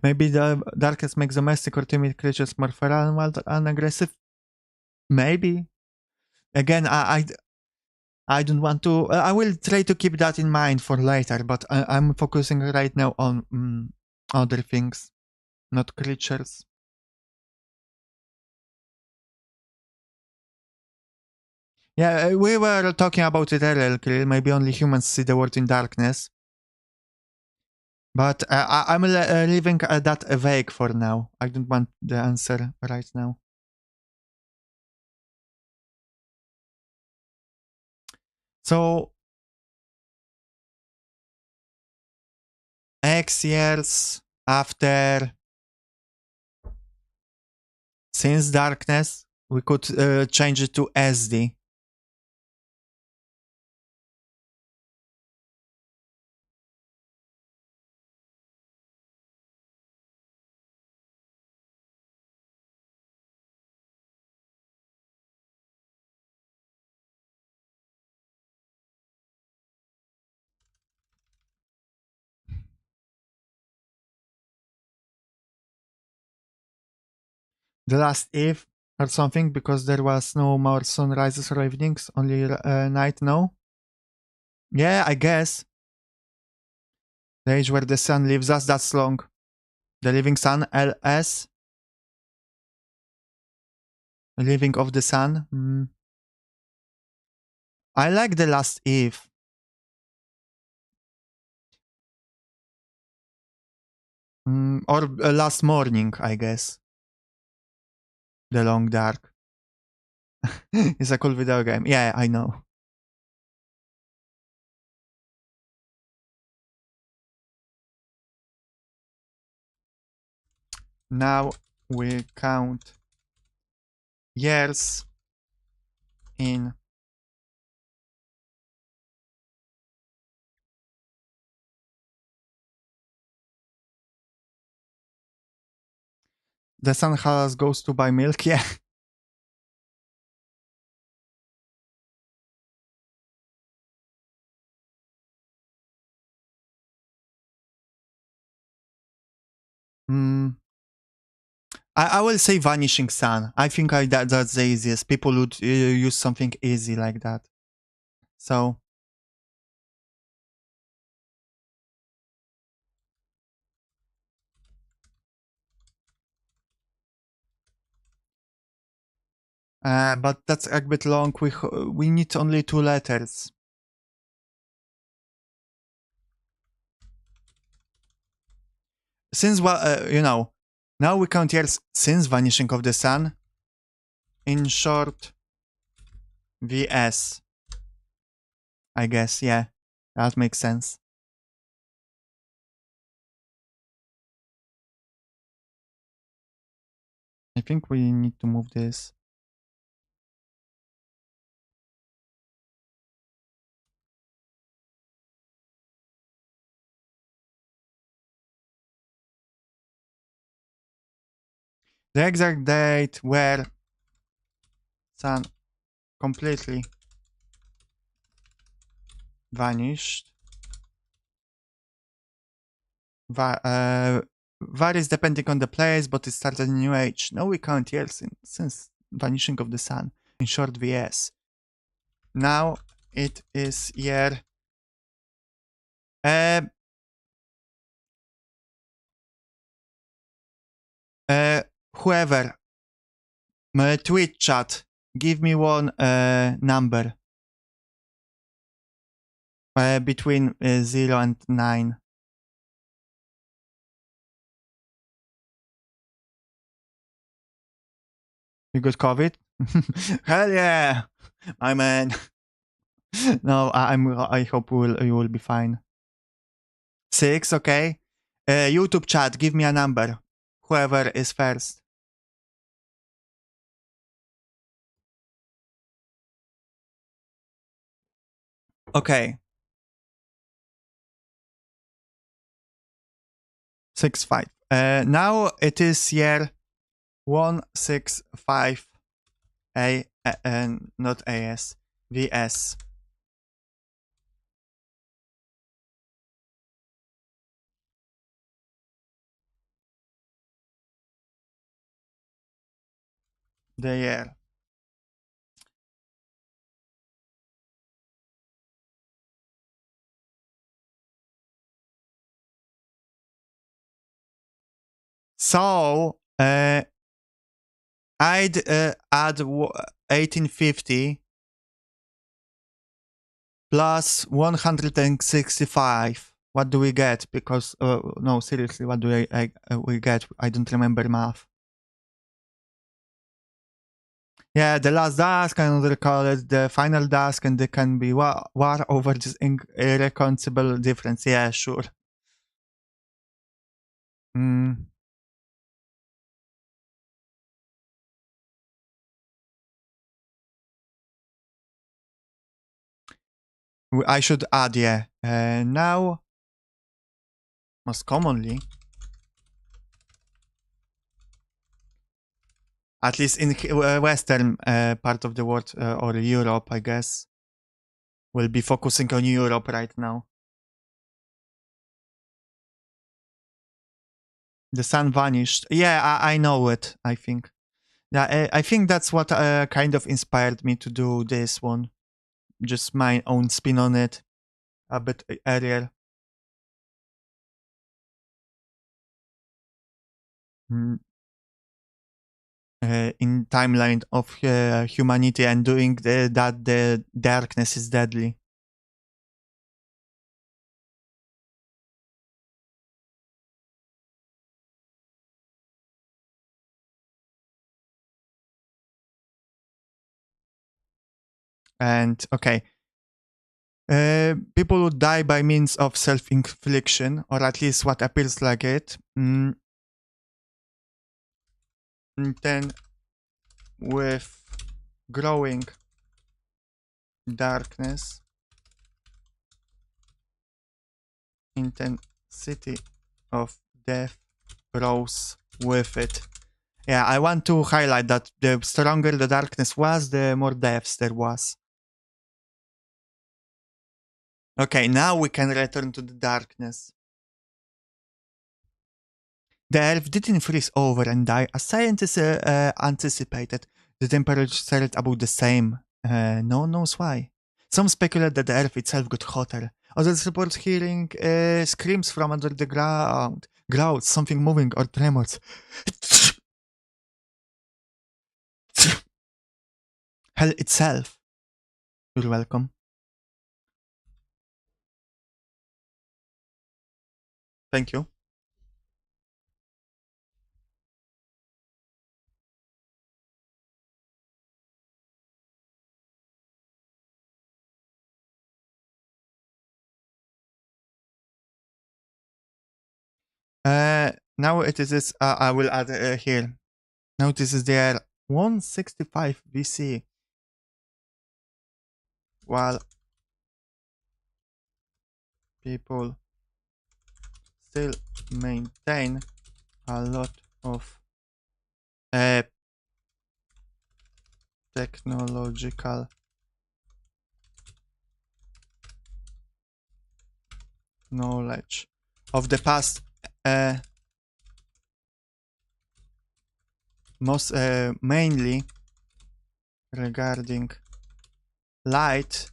A: Maybe the darkest makes domestic or timid creatures more feral and aggressive. Maybe. Again, I don't want to. I will try to keep that in mind for later, but I'm focusing right now on other things, not creatures. Yeah, we were talking about it earlier. Maybe only humans see the world in darkness. But I'm leaving that vague for now. I don't want the answer right now. So, X years after since darkness, we could change it to SD. The last eve or something, because there was no more sunrises or evenings, only night, no? Yeah, I guess. The age where the sun leaves us, that's long. The living sun, LS. Living of the sun. I like the last eve. Or last morning, I guess. The Long Dark. It's a cool video game. Yeah, I know. Now we count years in the sun has goes to buy milk. Yeah. I will say vanishing sun. I think that's the easiest. People would use something easy like that. So But that's a bit long. We need only 2 letters. Since, you know, now we count years since vanishing of the sun. In short, VS. I guess, yeah. That makes sense. I think we need to move this. The exact date where sun completely vanished varies depending on the place, but it started in New Age. No, we count years since vanishing of the sun. In short, VS. Now it is year. Whoever, tweet chat, give me one number between 0 and 9. You got COVID? Hell yeah, my man. No, I hope you will be fine. 6, okay. YouTube chat, give me a number. Whoever is first. Okay. 6, 5. Now it is year 165 A, not AS, VS. The year. So, I'd add 1850 plus 165. What do we get? Because, no, seriously, what do we get? I don't remember math. Yeah, the last task, another call it the final task, and there can be war over this irreconcilable difference. Yeah, sure. I should add, yeah. Now, most commonly, at least in western part of the world or Europe, I guess, we'll be focusing on Europe right now. The sun vanished. Yeah, I know it, I think. Yeah, I think that's what kind of inspired me to do this one. Just my own spin on it. A bit earlier. In timeline of humanity and doing that the darkness is deadly. And okay, people would die by means of self-infliction, or at least what appears like it. Then, with growing darkness, intensity of death grows with it. Yeah, I want to highlight that the stronger the darkness was, the more deaths there was. Okay, now we can return to the darkness. The Earth didn't freeze over and die as scientists anticipated. The temperature stayed about the same. No one knows why. Some speculate that the Earth itself got hotter. Others report hearing screams from under the ground, growls, something moving, or tremors. hell itself. You're welcome. Thank you. Now it is this, I will add here. Notice is there 165 VC, while people still maintain a lot of technological knowledge of the past, most mainly regarding light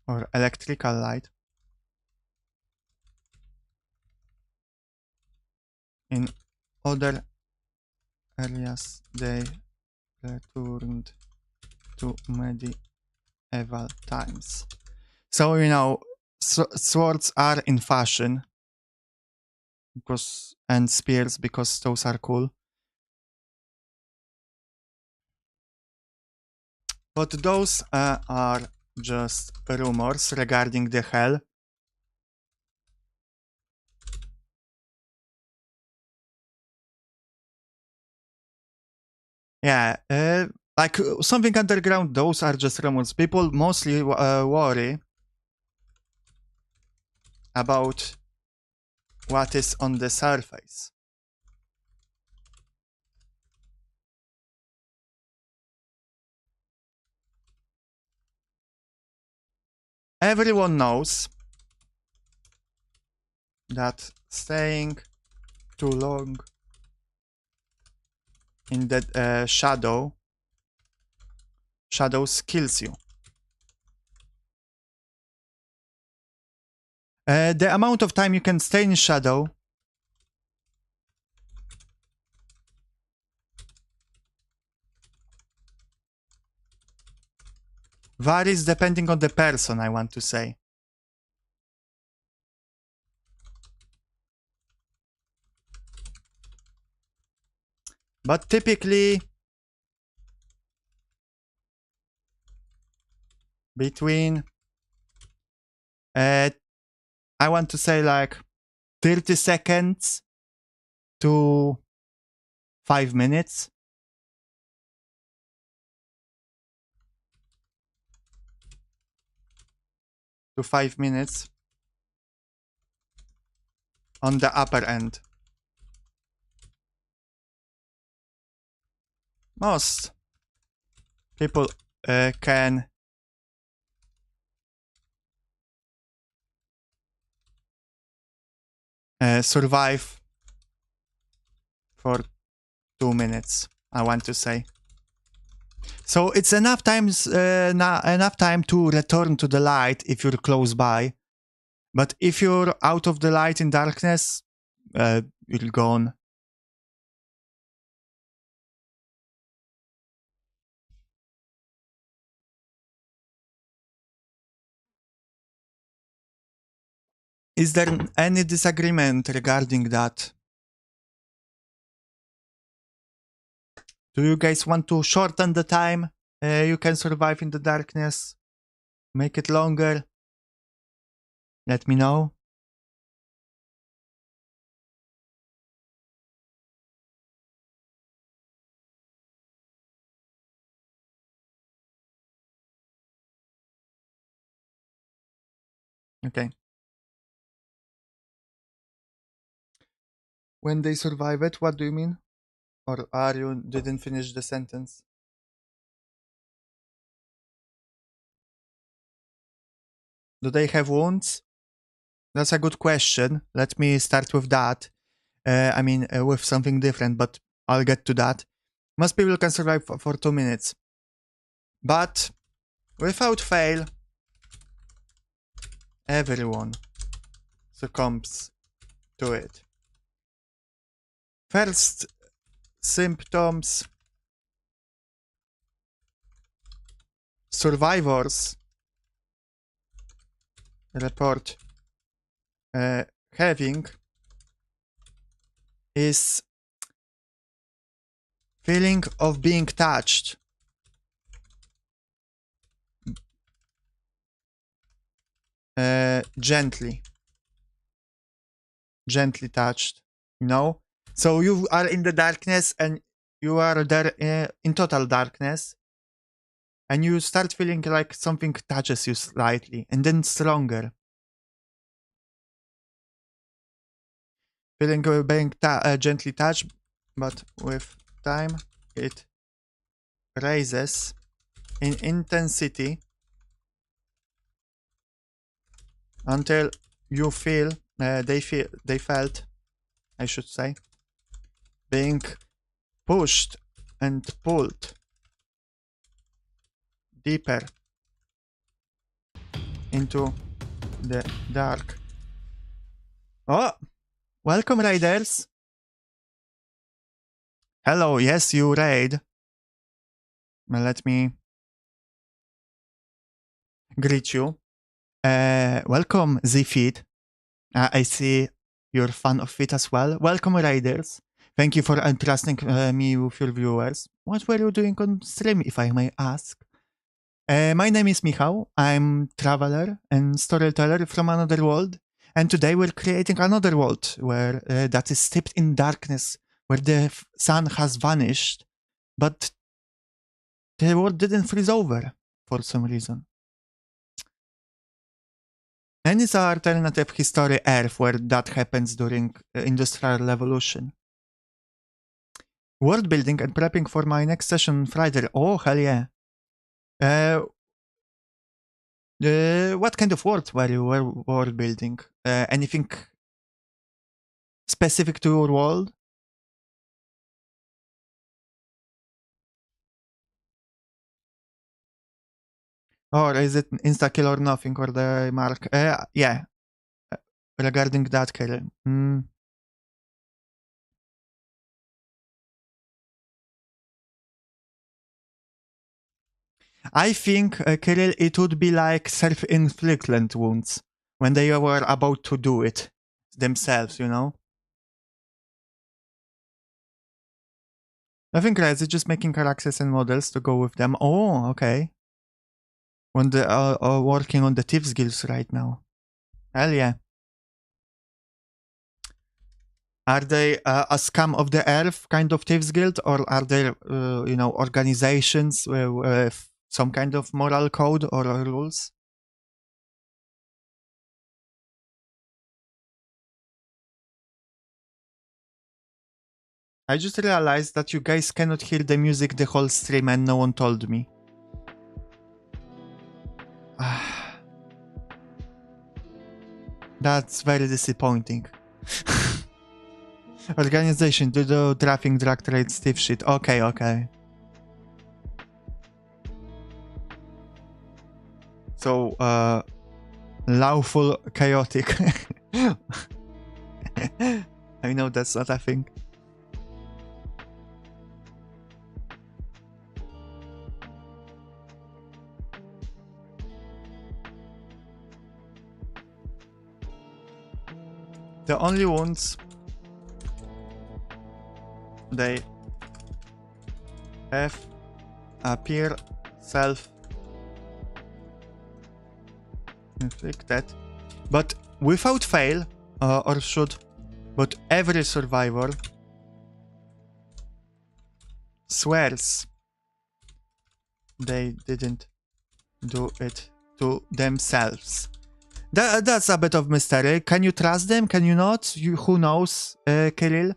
A: or electrical light. In other areas they returned to medieval times. So, you know, swords are in fashion because, and spears, because those are cool. But those are just rumors regarding the hell. Yeah, like something underground, those are just rumors. People mostly worry about what is on the surface. Everyone knows that staying too long in the shadows kills you. The amount of time you can stay in shadow varies depending on the person, I want to say. But typically between I want to say like 30 seconds to 5 minutes. To 5 minutes on the upper end. Most people can survive for 2 minutes, I want to say. So it's enough time to return to the light if you're close by. But if you're out of the light in darkness, you're gone. Is there any disagreement regarding that? Do you guys want to shorten the time you can survive in the darkness? Make it longer? Let me know. Okay. When they survive it, what do you mean? Or are you didn't finish the sentence? Do they have wounds? That's a good question. Let me start with that. With something different, but I'll get to that. Most people can survive for 2 minutes. But without fail, everyone succumbs to it. First symptoms survivors report having is feeling of being touched. Gently touched, you know? So you are in the darkness and you are there in total darkness, and you start feeling like something touches you slightly, and then stronger. Feeling being gently touched, but with time it raises in intensity until you feel, they felt, I should say, being pushed and pulled deeper into the dark. Oh, welcome, raiders. Hello, yes, you raid. Let me greet you. Welcome, Z-Feed. I see you're a fan of Feed as well. Welcome, raiders. Thank you for entrusting me with your viewers. What were you doing on stream, if I may ask? My name is Mihau. I'm traveler and storyteller from another world. And today we're creating another world where that is steeped in darkness, where the sun has vanished, but the world didn't freeze over for some reason. And it's an alternative history Earth where that happens during Industrial Revolution. World building and prepping for my next session Friday. Oh, hell yeah. What kind of world were you world building? Anything specific to your world? Or is it insta-kill or nothing, or the mark? Yeah. Regarding that, Kirill. I think, Kirill, it would be like self-inflicted wounds when they were about to do it themselves, you know? I think it's just making characters and models to go with them. Oh, okay. When they are working on the Thieves Guilds right now. Hell yeah. Are they a scam of the earth kind of Thieves Guild, or are they, you know, organizations with some kind of moral code or rules? I just realized that you guys cannot hear the music the whole stream and no one told me. That's very disappointing. Organization, do traffic, drug trade, stiff shit. Okay, okay. So, lawful, chaotic. I know that's not a thing. The only ones they have appear self-inflicted, but without fail, or should, but every survivor swears they didn't do it to themselves. That's a bit of mystery. Can you trust them? Can you not? Who knows, Kirill?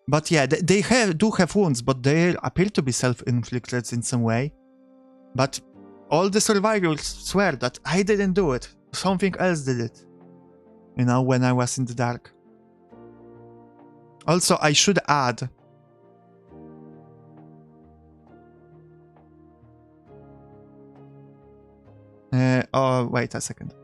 A: But yeah, they do have wounds, but they appear to be self-inflicted in some way. But all the survivors swear that I didn't do it. Something else did it. You know, when I was in the dark. Also, I should add... oh, wait a second.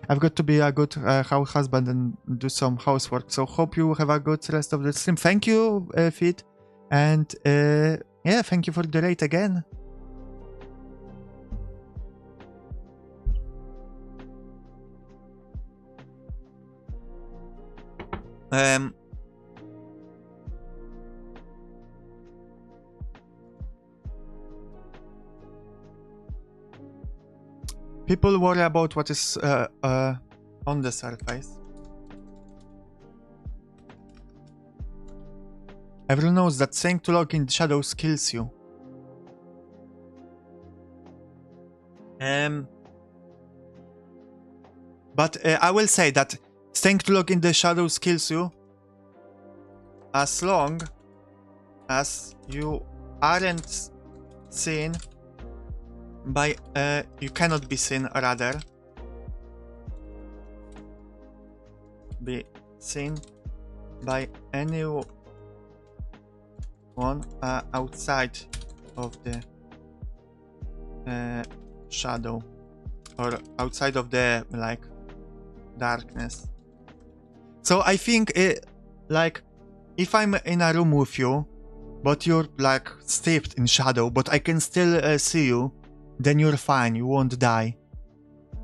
A: I've got to be a good husband and do some housework. So hope you have a good rest of the stream. Thank you, Fit. And yeah, thank you for the rate again. People worry about what is on the surface. Everyone knows that saying to log in the shadows kills you. But I will say that staying to log in the shadows kills you as long as you aren't seen by you cannot be seen, rather be seen by anyone outside of the shadow or outside of the like darkness. So I think like if I'm in a room with you but you're like steeped in shadow but I can still see you, then you're fine, you won't die.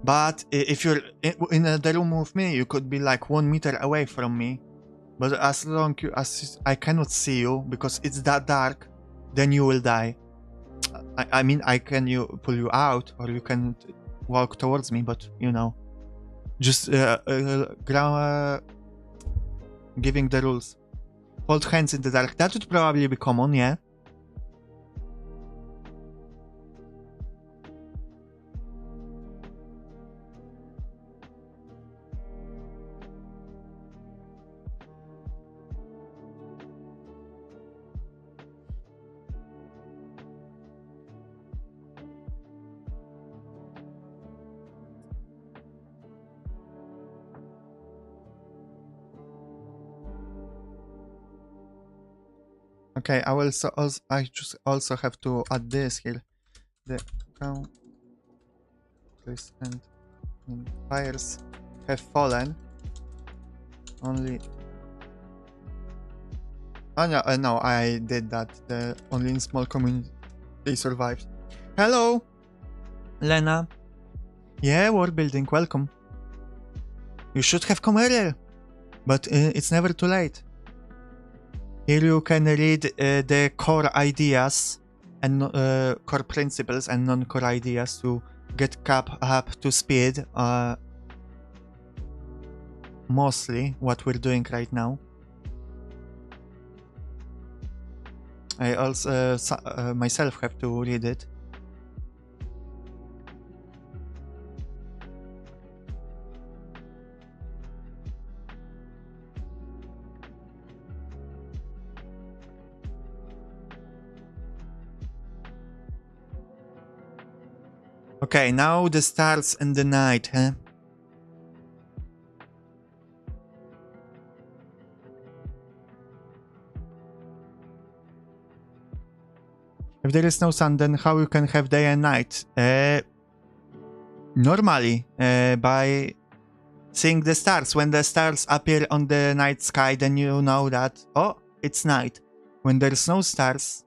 A: But if you're in the room with me, you could be like 1 meter away from me, but as long as I cannot see you because it's that dark, then you will die. I mean, I can pull you out or you can walk towards me, but you know, just giving the rules. Hold hands in the dark, that would probably be common, yeah. Okay, I just also have to add this here. The countries and empires have fallen. Only. Oh no, no, I did that. Only in small community they survived. Hello, Lena. Yeah, Worldbuilding, welcome. You should have come earlier, but it's never too late. Here you can read the core ideas and core principles and non-core ideas to get up to speed. Mostly what we're doing right now. I also myself have to read it. Okay, now the stars and the night, huh? If there is no sun, then how you can have day and night? Normally, by seeing the stars. When the stars appear on the night sky, then you know that, oh, it's night. When there's no stars,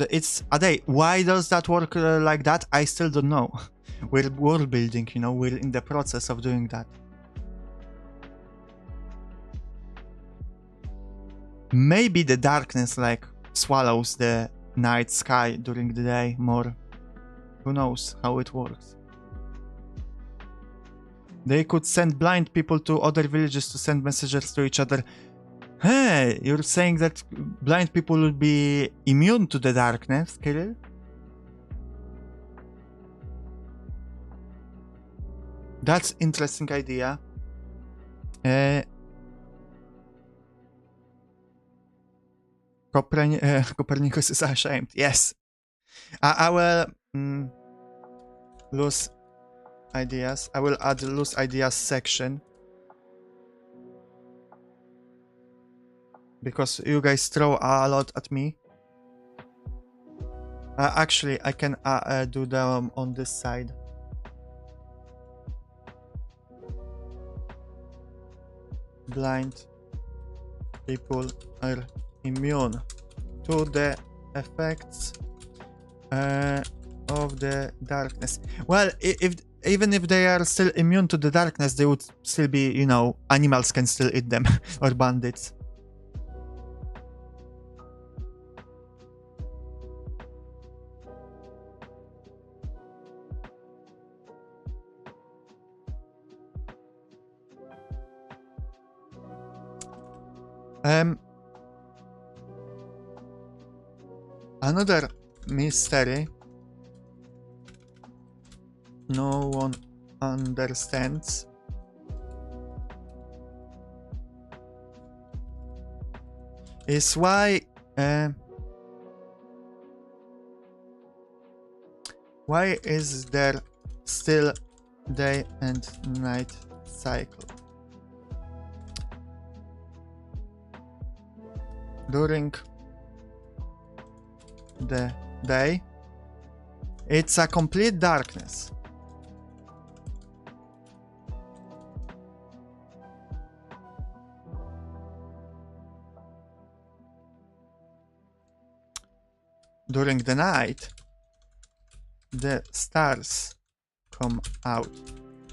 A: it's a day. Why does that work like that? I still don't know. We're world building, you know, we're in the process of doing that. Maybe the darkness like swallows the night sky during the day more. Who knows how it works? They could send blind people to other villages to send messages to each other. Hey, you're saying that blind people will be immune to the darkness, Kirill? That's interesting idea. Copernicus is ashamed. Yes. I will lose ideas. I will add loose ideas section. Because you guys throw a lot at me. Actually, I can do them on this side. Blind people are immune to the effects of the darkness. Well, if even if they are still immune to the darkness, they would still be, you know, animals can still eat them, or bandits. Another mystery no one understands is why is there still day and night cycle? During the day, it's a complete darkness. During the night, the stars come out.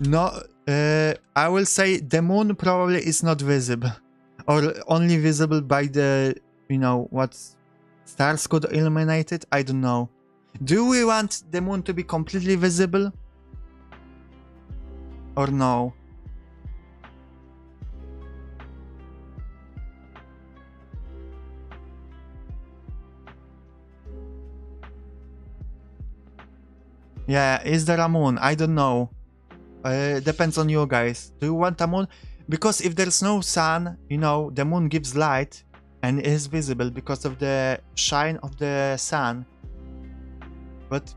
A: No, I will say the moon probably is not visible, or only visible by the, you know, what stars could illuminate it. I don't know. Do we want the moon to be completely visible? Or no? Yeah, is there a moon? I don't know. Depends on you guys. Do you want a moon? Because if there's no sun, you know, the moon gives light and is visible because of the shine of the sun. But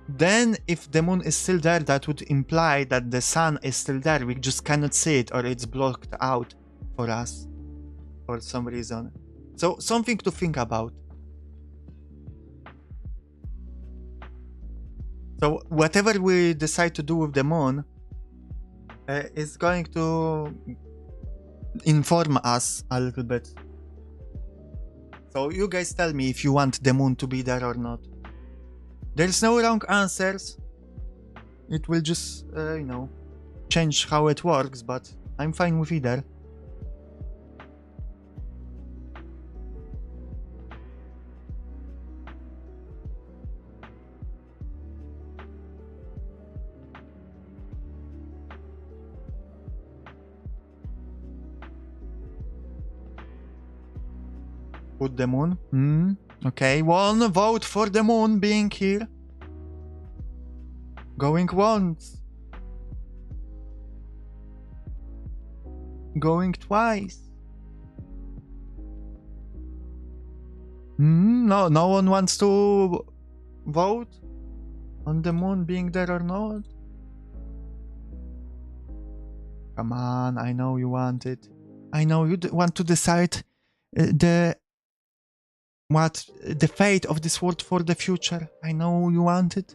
A: then if the moon is still there, that would imply that the sun is still there. We just cannot see it, or it's blocked out for us for some reason. So something to think about. So whatever we decide to do with the moon is going to inform us a little bit. So you guys tell me if you want the moon to be there or not. There's no wrong answers. It will just, you know, change how it works, but I'm fine with either. Put the moon. Okay, one vote for the moon being here. Going once. Going twice. No one wants to vote on the moon being there or not. Come on, I know you want it. I know you want to decide the fate of this world for the future. I know you want it.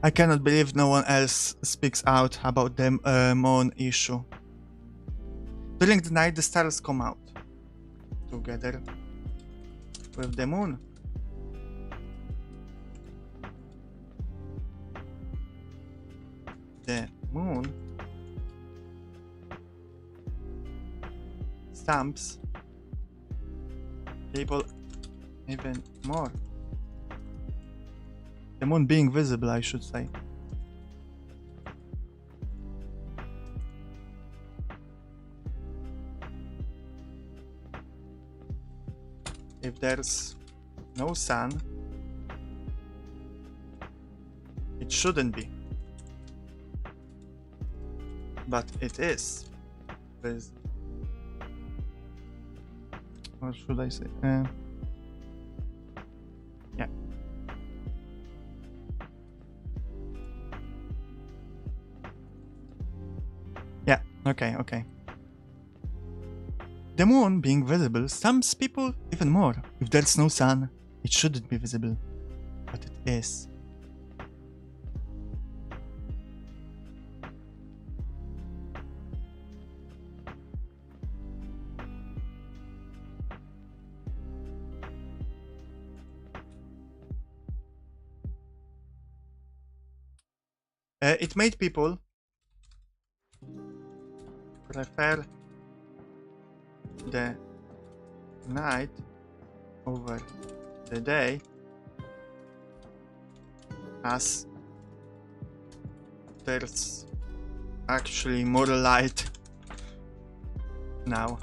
A: I cannot believe no one else speaks out about the moon issue. During the night, the stars come out together with the moon. The moon stamps people even more. The moon being visible, I should say. If there's no sun, it shouldn't be. But it is. What should I say? Yeah. Okay, okay. The moon being visible stumps people even more. If there's no sun, it shouldn't be visible, but it is. It made people prefer the night over the day, as there's actually more light now.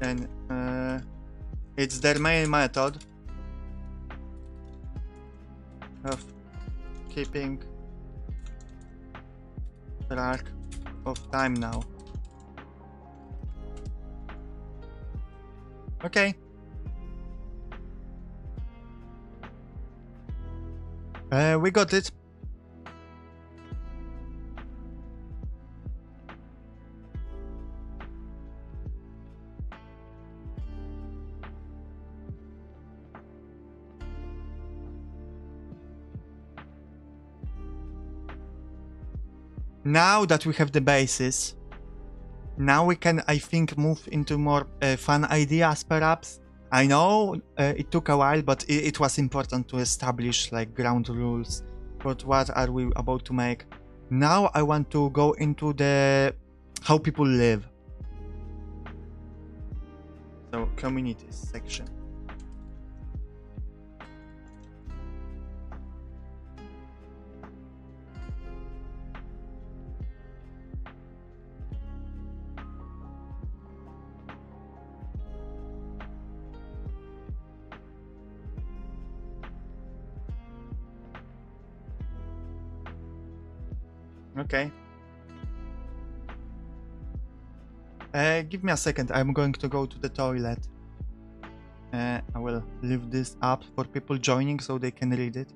A: And it's their main method of keeping track of time now. Okay. We got it. Now that we have the basis, now we can, I think, move into more fun ideas, perhaps. I know it took a while, but it was important to establish like ground rules. But what are we about to make? Now I want to go into the how people live. So communities section. Okay. Give me a second. I'm going to go to the toilet. I will leave this up for people joining so they can read it.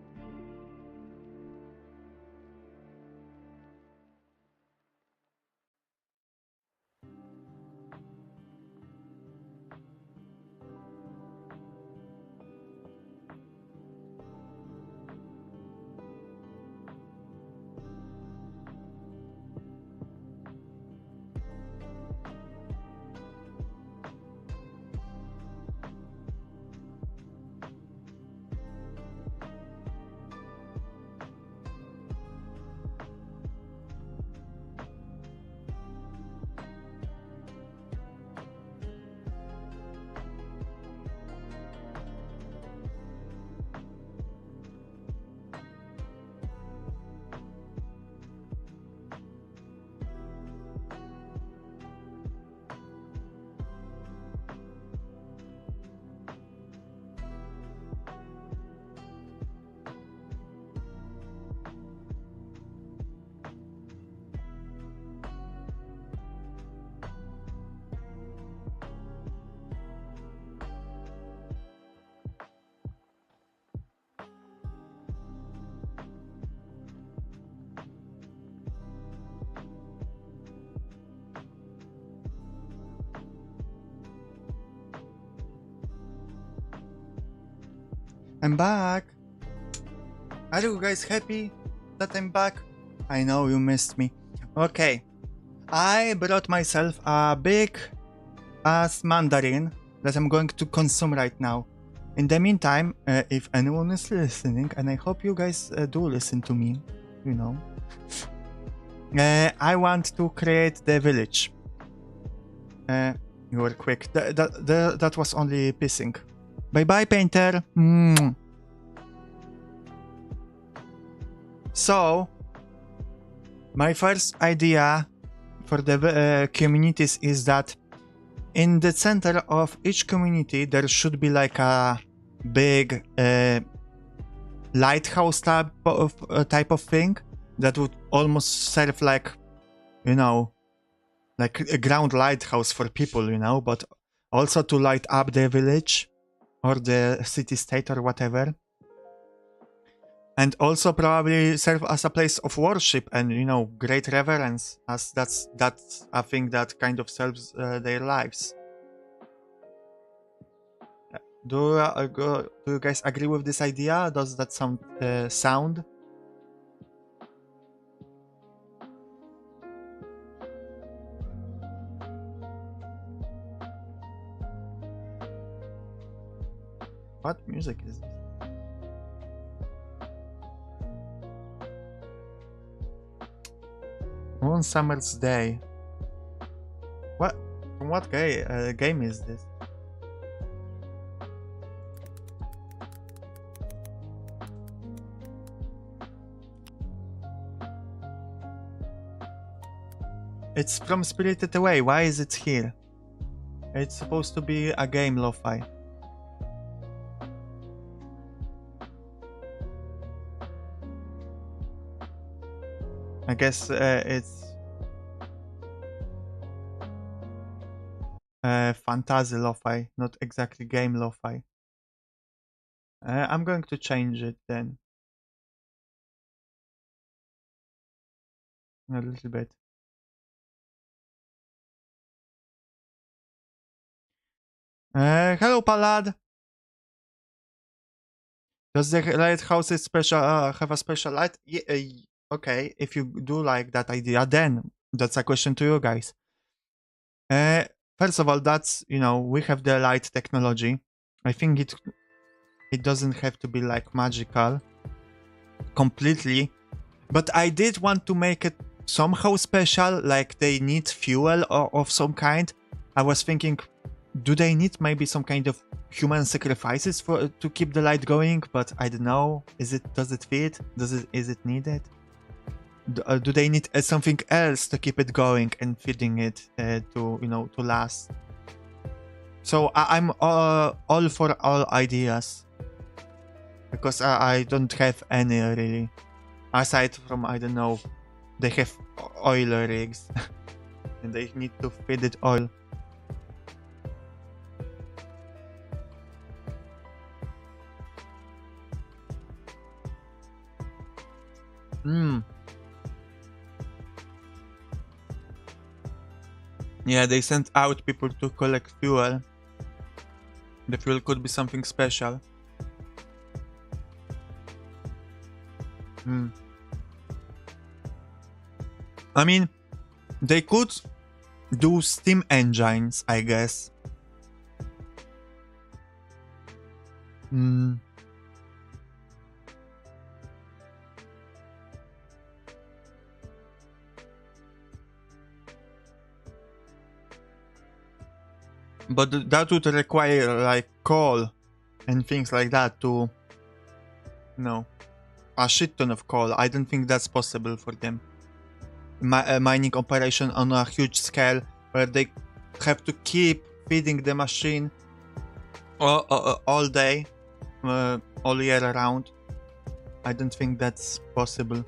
A: I'm back. Are you guys happy that I'm back? I know you missed me. Okay. I brought myself a big ass mandarin that I'm going to consume right now. In the meantime, if anyone is listening, and I hope you guys do listen to me, you know, I want to create the village. You were quick. That was only pissing. Bye-bye, painter. So, my first idea for the communities is that in the center of each community there should be like a big lighthouse type of thing that would almost serve like, you know, like a ground lighthouse for people, you know, but also to light up the village or the city-state or whatever. And also probably serve as a place of worship and, you know, great reverence, as that's a thing that kind of serves their lives. Do you guys agree with this idea? Does that sound sound? What music is this? One summer's day. What? From what game is this? It's from Spirited Away. Why is it here? It's supposed to be a game, lo-fi. I guess it's fantasy lo-fi, not exactly game lo-fi. I'm going to change it then. A little bit. Hello, Palad. Does the lighthouse special have a special light? Yeah, okay, if you do like that idea, then that's a question to you guys. First of all, that's, you know, we have the light technology. I think it doesn't have to be like magical completely, but I did want to make it somehow special, like they need fuel or of some kind. I was thinking, do they need maybe some kind of human sacrifices to keep the light going? But I don't know. Does it fit? Is it needed? Do they need something else to keep it going and feeding it to, you know, to last? So I'm all for all ideas, because I don't have any really, aside from, I don't know, they have oil rigs and they need to feed it oil. Yeah, they sent out people to collect fuel. The fuel could be something special. I mean, they could do steam engines, I guess. But that would require like coal and things like that to, you know, a shit ton of coal. I don't think that's possible for them. Mining operation on a huge scale where they have to keep feeding the machine all day, all year around. I don't think that's possible.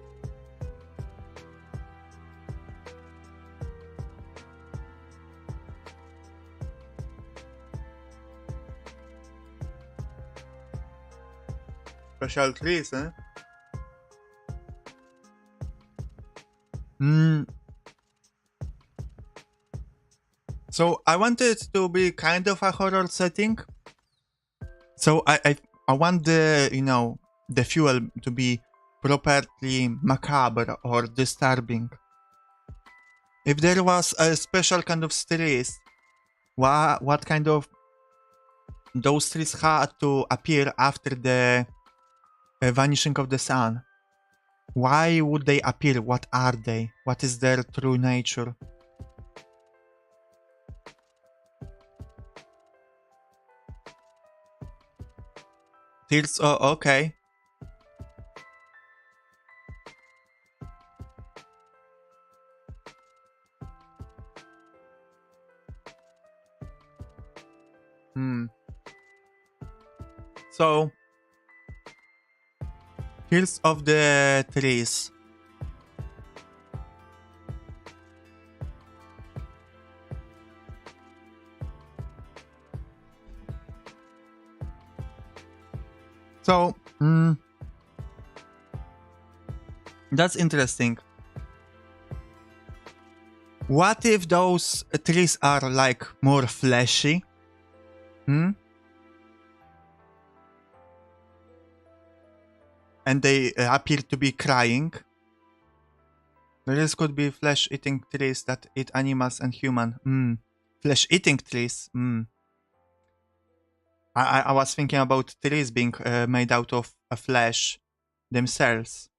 A: Special trees, eh? So I wanted it to be kind of a horror setting. So I want the, you know, the fuel to be properly macabre or disturbing. If there was a special kind of trees, what kind of those trees had to appear after the vanishing of the sun? Why would they appear? What are they? What is their true nature? Tears, oh, okay. So, Tears of the trees. So, That's interesting. What if those trees are like more fleshy? Hmm? And they appear to be crying. There could be flesh-eating trees that eat animals and human. Flesh-eating trees. I was thinking about trees being made out of flesh themselves.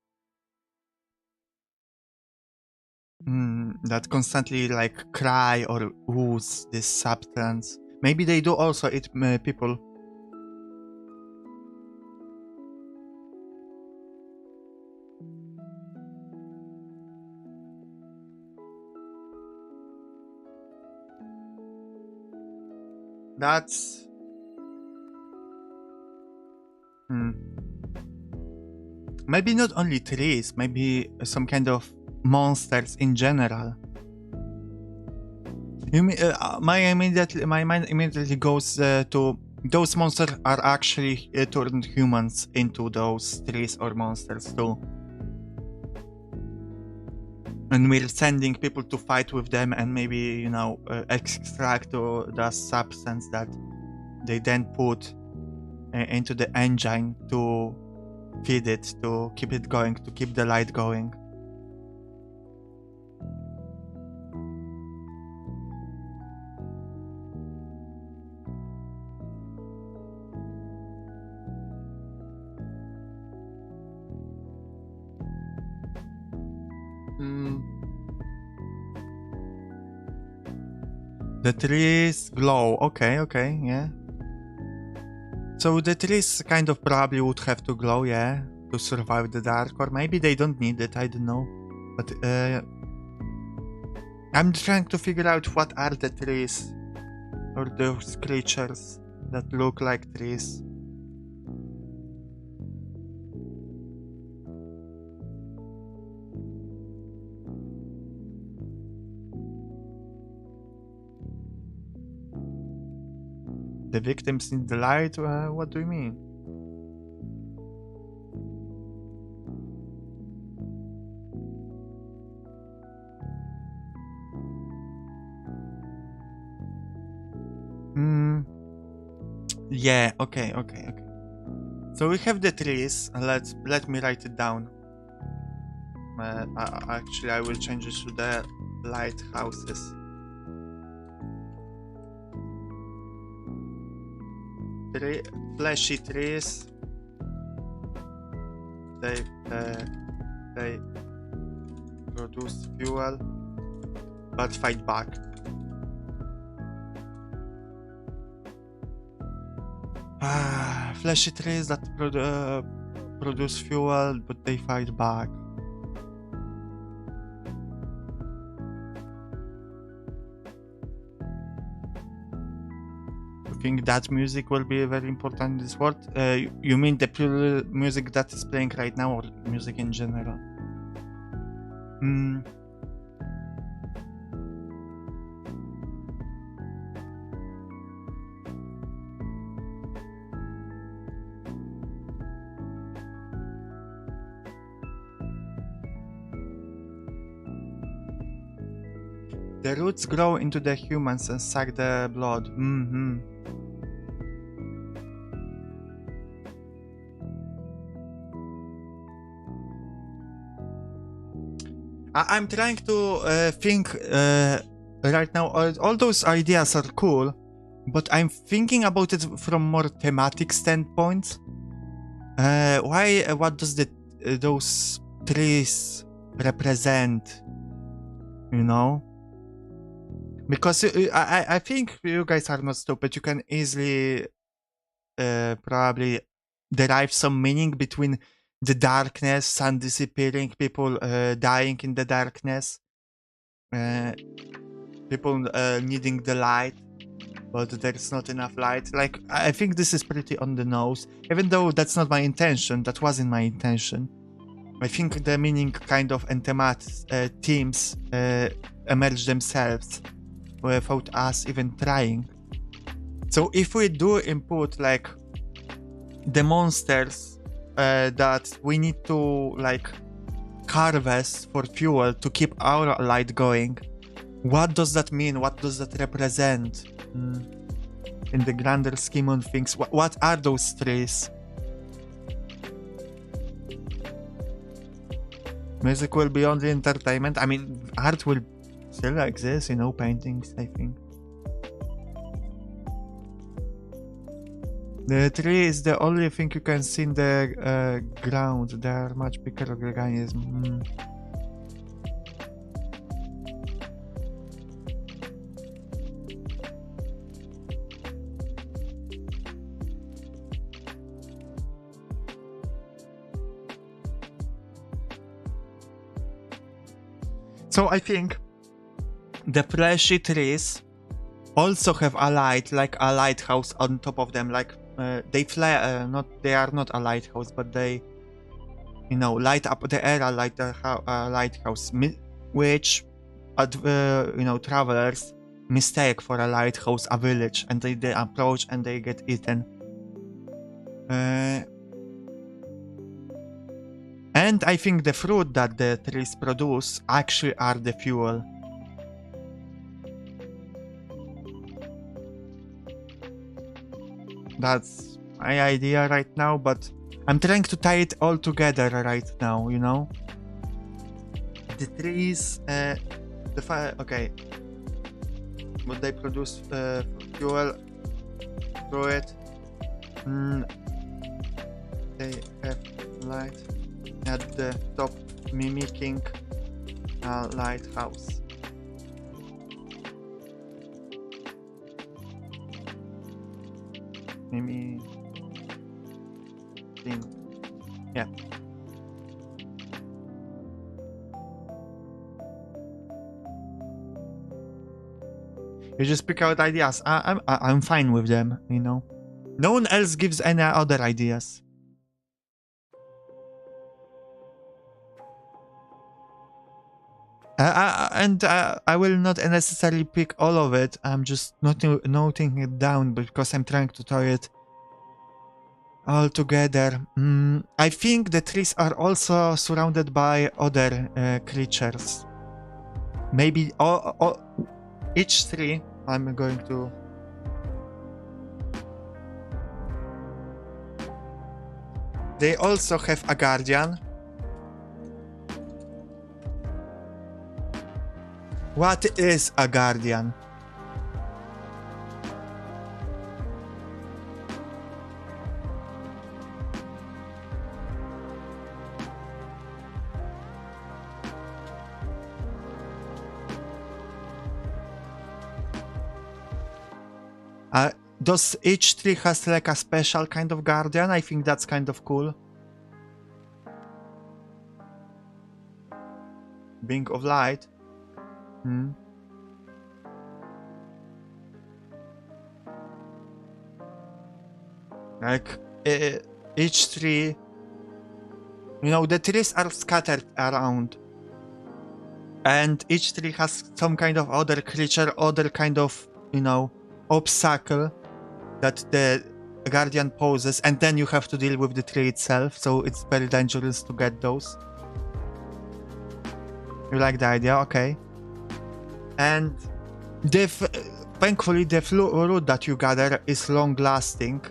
A: That constantly like cry or ooze this substance. Maybe they do also eat people. That's... Maybe not only trees, maybe some kind of monsters in general. You mean, my mind immediately goes to those monsters are actually turned humans into those trees or monsters too. And we're sending people to fight with them and maybe, you know, extract the substance that they then put into the engine to feed it, to keep it going, to keep the light going. The trees glow. Okay, yeah. So the trees kind of probably would have to glow, yeah, to survive the dark, or maybe they don't need it, I don't know. But I'm trying to figure out what are the trees or those creatures that look like trees. The victims need the light? What do you mean? Yeah, okay. So we have the trees. Let me write it down. Actually, I will change it to the lighthouses. Fleshy trees. They produce fuel, but fight back. Fleshy trees that produce fuel, but they fight back. I think that music will be very important in this world. You mean the music that is playing right now, or music in general? The roots grow into the humans and suck the blood. I'm trying to think right now. All those ideas are cool, but I'm thinking about it from more thematic standpoint. What does those trees represent? You know? Because I think you guys are not stupid. You can easily probably derive some meaning between the darkness, sun disappearing, people dying in the darkness, people needing the light, but there's not enough light. Like, I think this is pretty on the nose, even though that's not my intention. That wasn't my intention. I think the meaning kind of and themes emerge themselves without us even trying. So if we do input like the monsters that we need to like carves for fuel to keep our light going. What does that mean? What does that represent? In the grander scheme of things, what are those trees? Music will be only entertainment. I mean, art will still exist, you know, paintings, I think. The tree is the only thing you can see in the ground. They are much bigger organisms. So I think the fleshy trees also have a light, like a lighthouse on top of them. Like they flare, they are not a lighthouse, but they, you know, light up the area like the lighthouse, which you know, travelers mistake for a lighthouse, a village, and they approach and they get eaten. And I think the fruit that the trees produce actually are the fuel. That's my idea right now, but I'm trying to tie it all together right now, you know? The trees, the fire, okay. Would they produce fuel through it? They have light at the top, mimicking a lighthouse. Maybe yeah. You just pick out ideas. I'm fine with them, you know. No one else gives any other ideas. I will not necessarily pick all of it. I'm just noting it down because I'm trying to tie it all together. I think the trees are also surrounded by other creatures. Maybe each tree. I'm going to. They also have a guardian. What is a guardian? Does each tree has like a special kind of guardian? I think that's kind of cool. Being of light. Like each tree, you know, the trees are scattered around, and each tree has some kind of other creature, other kind of, you know, obstacle that the guardian poses, and then you have to deal with the tree itself, so it's very dangerous to get those. You like the idea? Okay. And thankfully the root that you gather is long lasting.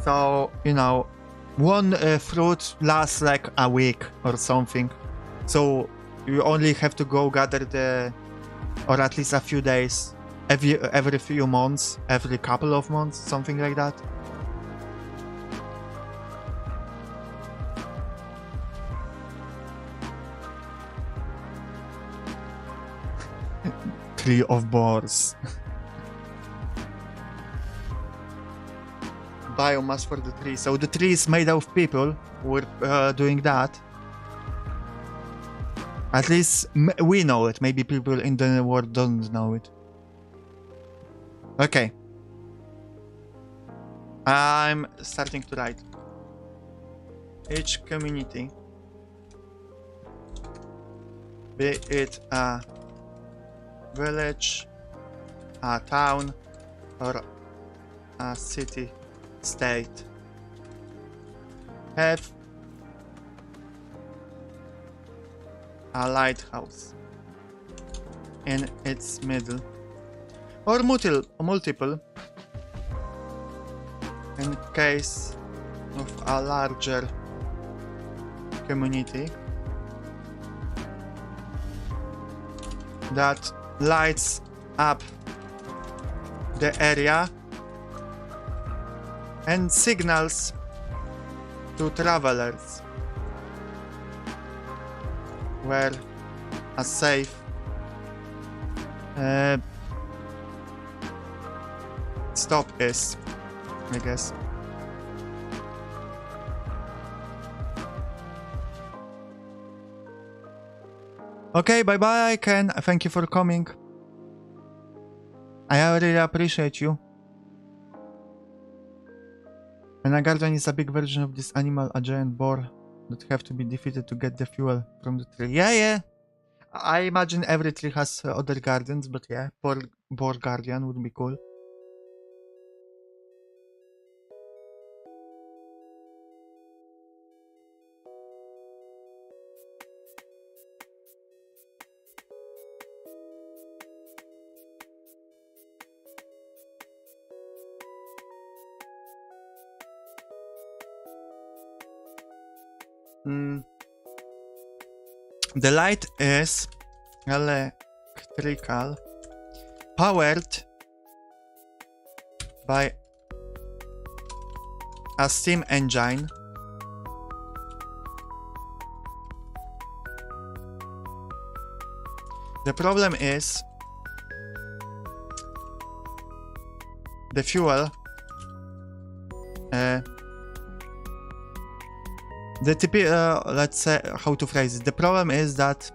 A: So, you know, one fruit lasts like a week or something. So you only have to go gather or at least a few days, every few months, every couple of months, something like that. Tree of boars. Biomass for the tree. So the tree is made of people who are doing that. At least we know it. Maybe people in the world don't know it. Okay. I'm starting to write. Each community, be it a village, a town, or a city, state, have a lighthouse in its middle, or multiple in case of a larger community that lights up the area and signals to travelers where a safe stop is, I guess. Okay, bye bye, Ken. Thank you for coming. I really appreciate you. And a guardian is a big version of this animal, a giant boar that have to be defeated to get the fuel from the tree. Yeah. I imagine every tree has other guardians, but yeah, boar guardian would be cool. The light is electrical, powered by a steam engine The problem is the fuel. Let's say how to phrase it. The problem is that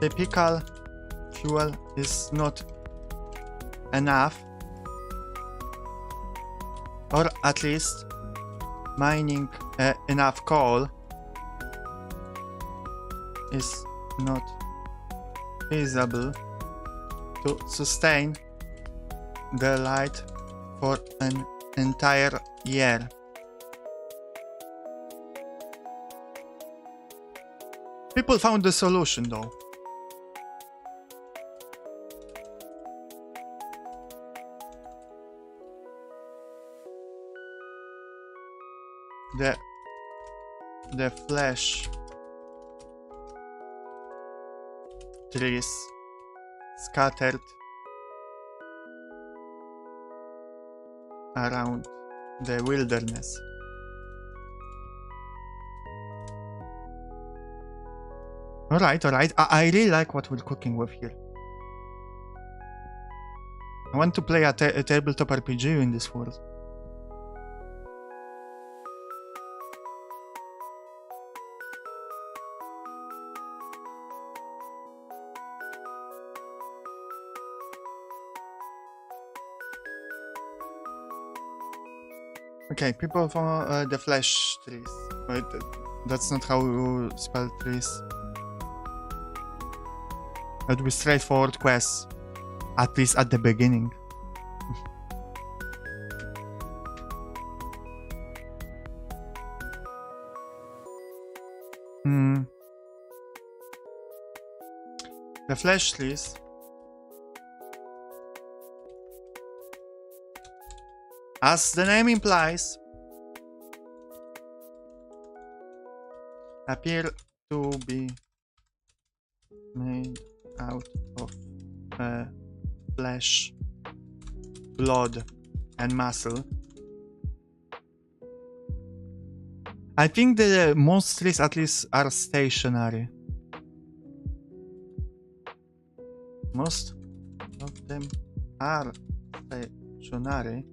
A: typical fuel is not enough, or at least mining enough coal is not feasible to sustain the light for an entire year. People found the solution though. The flesh trees scattered around the wilderness. Alright. I really like what we're cooking with here. I want to play a tabletop RPG in this world. Okay, people from the flesh trees. Wait, that's not how you spell trees. That would be straightforward quests, at least at the beginning. The flesh trees. As the name implies, appear to be made out of flesh, blood, and muscle. I think the most trees at least are stationary. Most of them are stationary.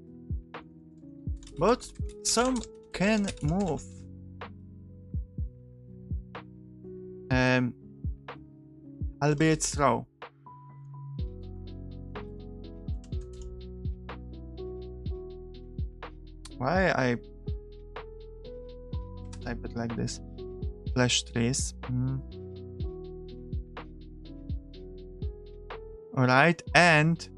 A: But some can move. Albeit slow. Why I type it like this? Flesh trees. Alright, and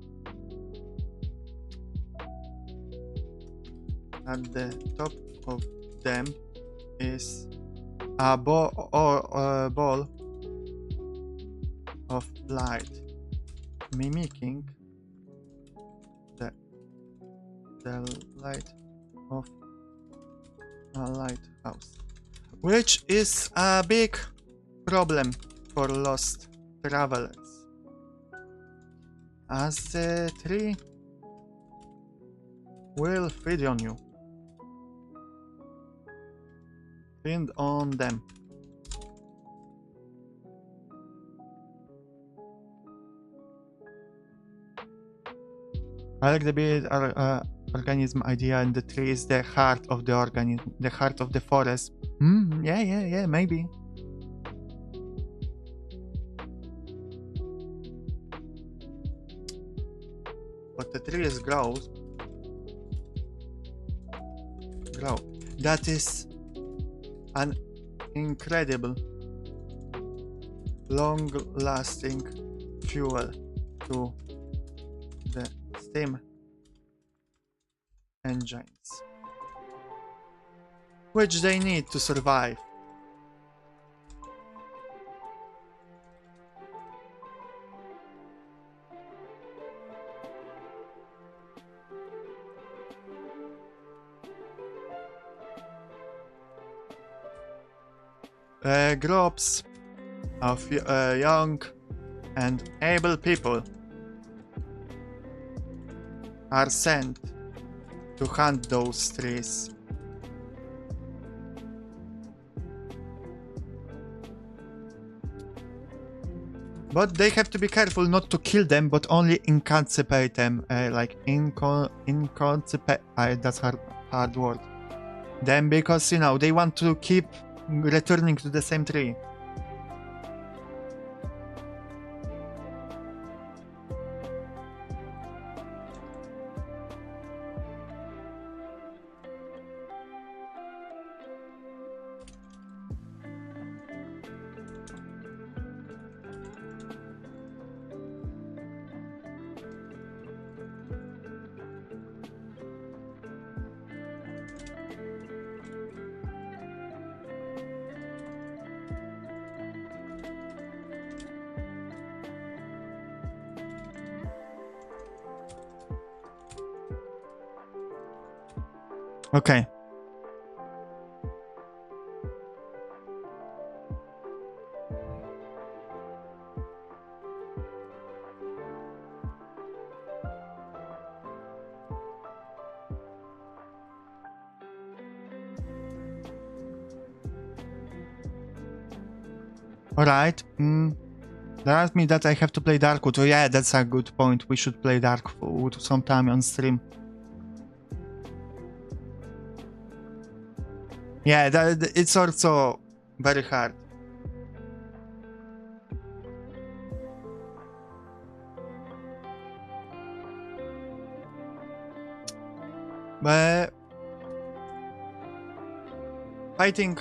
A: at the top of them is a ball of light, mimicking the light of a lighthouse, which is a big problem for lost travelers, as the tree will feed on you. Feed on them. I like the big organism idea, and the tree is the heart of the organism, the heart of the forest. Yeah, maybe. But the tree is grow. That is an incredible, long-lasting fuel to the steam engines, which they need to survive. Groups of young and able people are sent to hunt those trees. But they have to be careful not to kill them, but only incancipate them, like incancipate. That's hard word. Them, because you know they want to keep returning to the same tree. Okay. Alright. That means that I have to play Darkwood. Oh yeah, that's a good point. We should play Darkwood sometime on stream. Yeah, it's also very hard. But fighting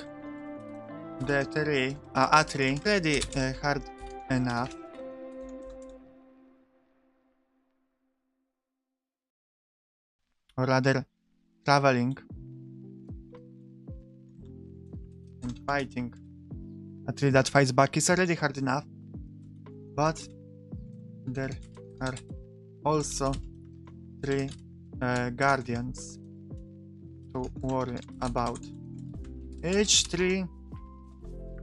A: the tree, a tree, pretty hard enough. Or rather, traveling and fighting a tree that fights back is already hard enough. But there are also 3 guardians to worry about. Each tree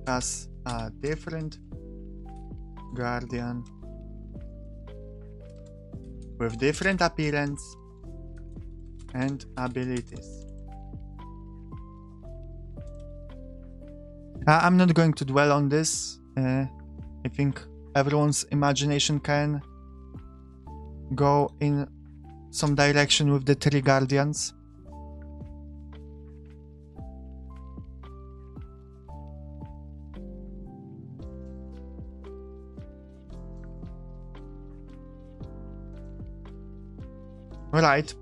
A: has a different guardian with different appearance and abilities. I'm not going to dwell on this. I think everyone's imagination can go in some direction with the 3 guardians. Right.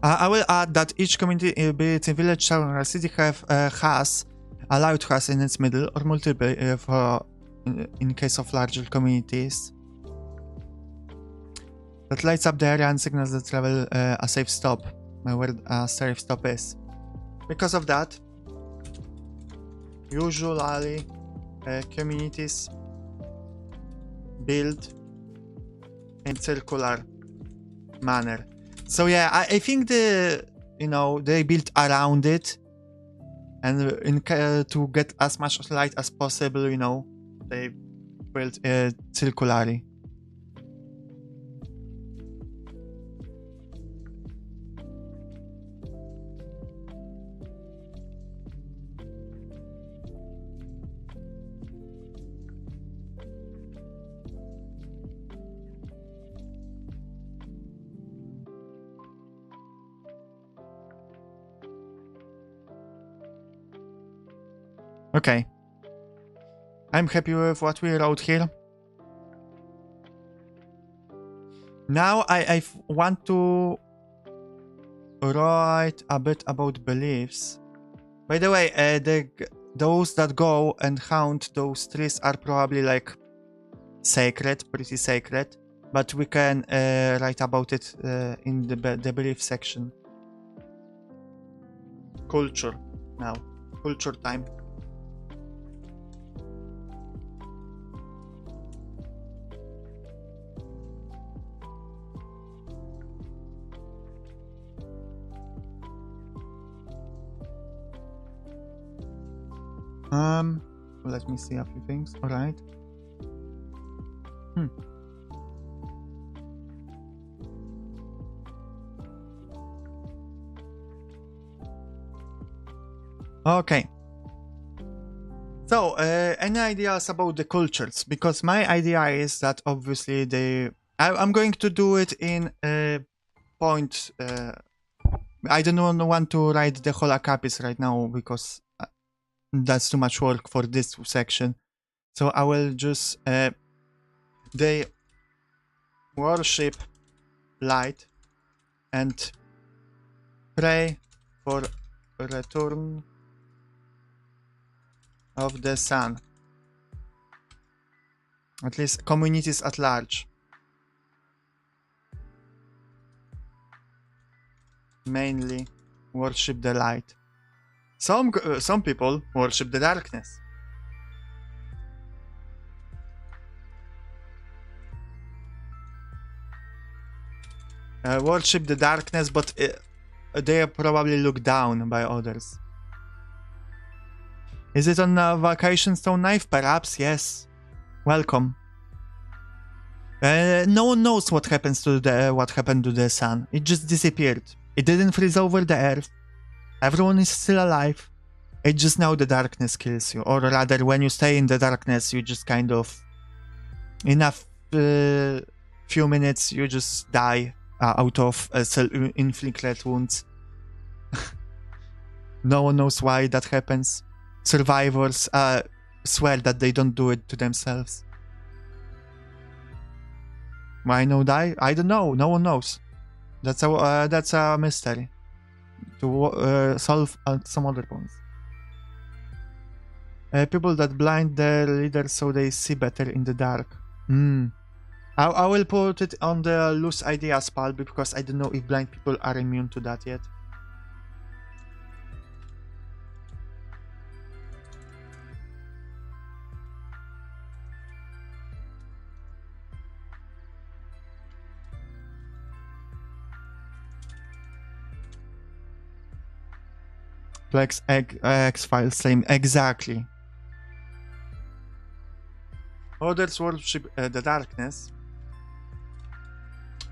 A: I will add that each community, be it in village, town, or city, has a lighthouse in its middle, or multiple in case of larger communities, that lights up the area and signals the travel a safe stop. where serif stop is. Because of that, usually communities build in circular manner. So yeah, I think they built around it, and to get as much light as possible, they built circularly. Okay. I'm happy with what we wrote here. Now I want to write a bit about beliefs. By the way, those that go and hunt those trees are probably like sacred, pretty sacred. But we can write about it in the belief section. Culture now. Culture time. Let me see a few things. All right. Okay. So, any ideas about the cultures? Because my idea is that obviously I'm going to do it in point. I don't want to write the whole acapis right now because that's too much work for this section. So I will just they worship light and pray for return of the sun. At least communities at large. Mainly worship the light. Some people worship the darkness. Worship the darkness, but they are probably looked down by others. Is it on a vacation stone knife? Perhaps, yes. Welcome. No one knows what happened to the sun. It just disappeared. It didn't freeze over the earth. Everyone is still alive. It's just now the darkness kills you. Or rather, when you stay in the darkness, you just kind of... in a few minutes, you just die out of self-inflicted wounds. No one knows why that happens. Survivors swear that they don't do it to themselves. Why no die? I don't know. No one knows. That's a mystery to solve some other ones. People that blind their leaders so they see better in the dark. I will put it on the loose ideas pile because I don't know if blind people are immune to that yet. Plex X-File same, exactly. Others worship the darkness,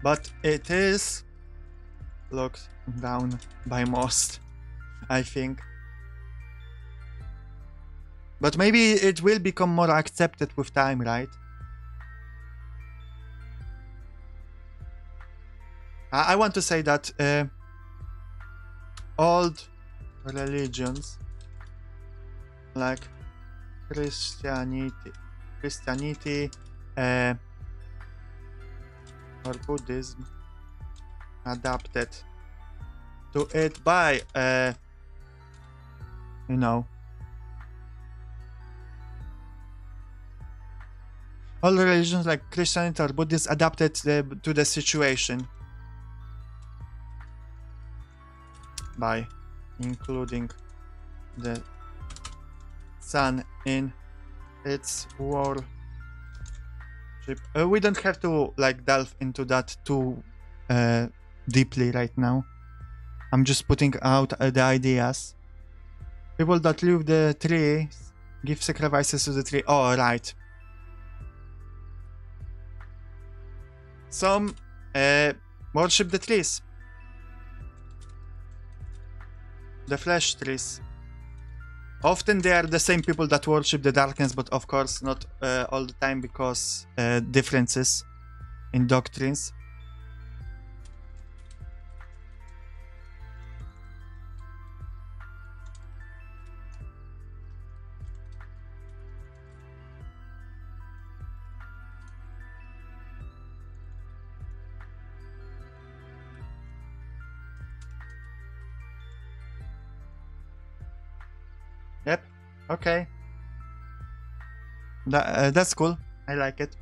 A: but it is looked down by most, I think. But maybe it will become more accepted with time, right? I want to say that old religions like Christianity or Buddhism adapted to it by all religions like Christianity or Buddhism adapted to the situation. by including the sun in its worship. We don't have to like delve into that too deeply right now. I'm just putting out the ideas. People that leave the trees give sacrifices to the tree. Oh, right. Some worship the trees. The flesh trees. Often they are the same people that worship the darkness, but of course not all the time because differences in doctrines. Yep. Okay. That's cool. I like it.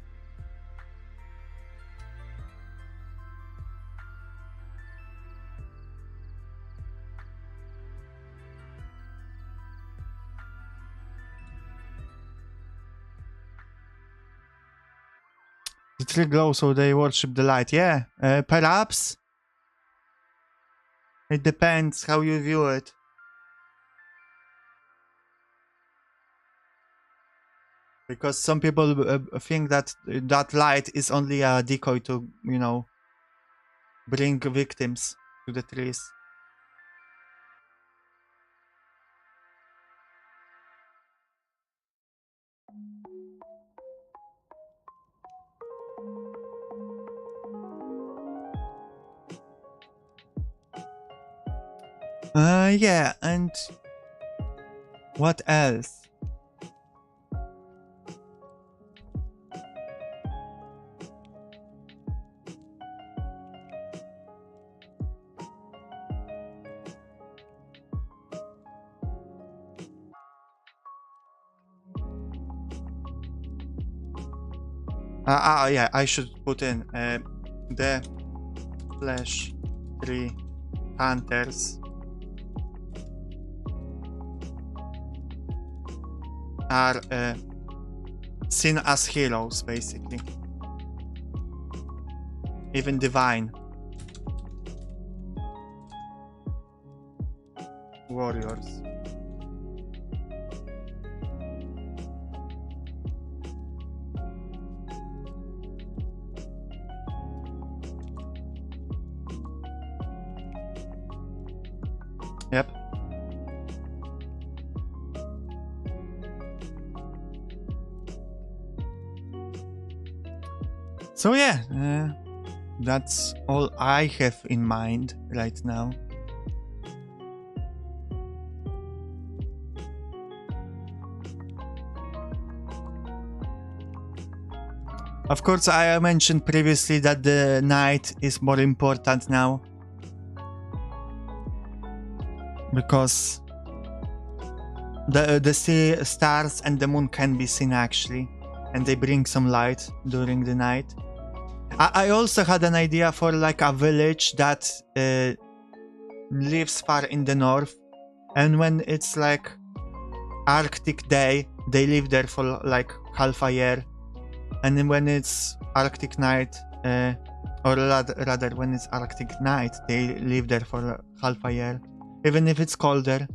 A: The tree glows, so they worship the light. Yeah, perhaps. It depends how you view it. Because some people think that that light is only a decoy to, you know, bring victims to the trees. Yeah, and what else? Yeah, I should put in the flesh tree hunters are seen as heroes, basically. Even divine warriors. Yep. So yeah, that's all I have in mind right now. Of course, I mentioned previously that the night is more important now. Because the stars and the moon can be seen actually, and they bring some light during the night. I also had an idea for like a village that lives far in the north, and when it's like Arctic day, they live there for like half a year, and then when it's Arctic night, or rather when it's Arctic night, they live there for half a year. Even if it's colder,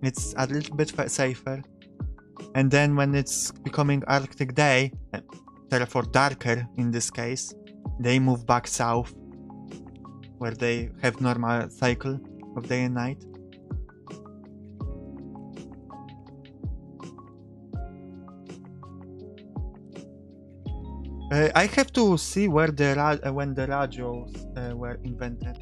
A: it's a little bit safer. And then when it's becoming Arctic day, therefore darker in this case, they move back south, where they have normal cycle of day and night. I have to see where when the radios were invented.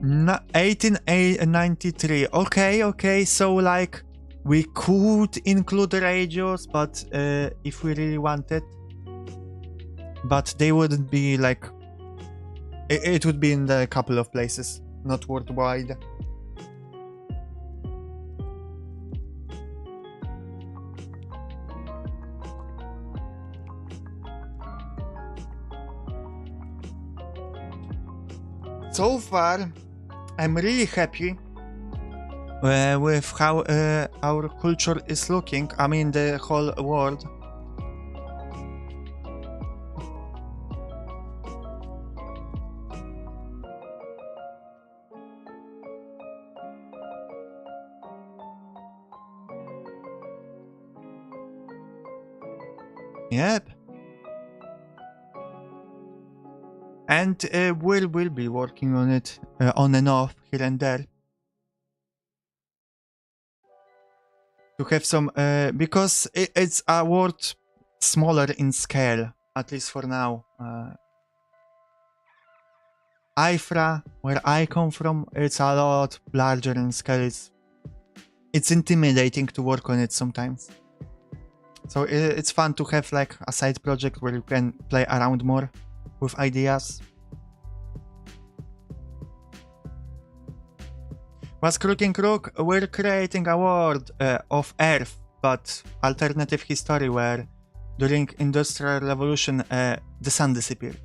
A: No, 1893. Okay. So like we could include radios, but if we really wanted, but they wouldn't be like. It would be in a couple of places, not worldwide. So far, I'm really happy with how our culture is looking. I mean, the whole world. Yep. And we'll be working on it on and off here and there. To have some, because it's a world smaller in scale, at least for now. Aithra, where I come from, it's a lot larger in scale. It's intimidating to work on it sometimes. So it's fun to have like a side project where you can play around more with ideas. What's Crooking Crook? We're creating a world of Earth, but alternative history where during Industrial Revolution the sun disappeared.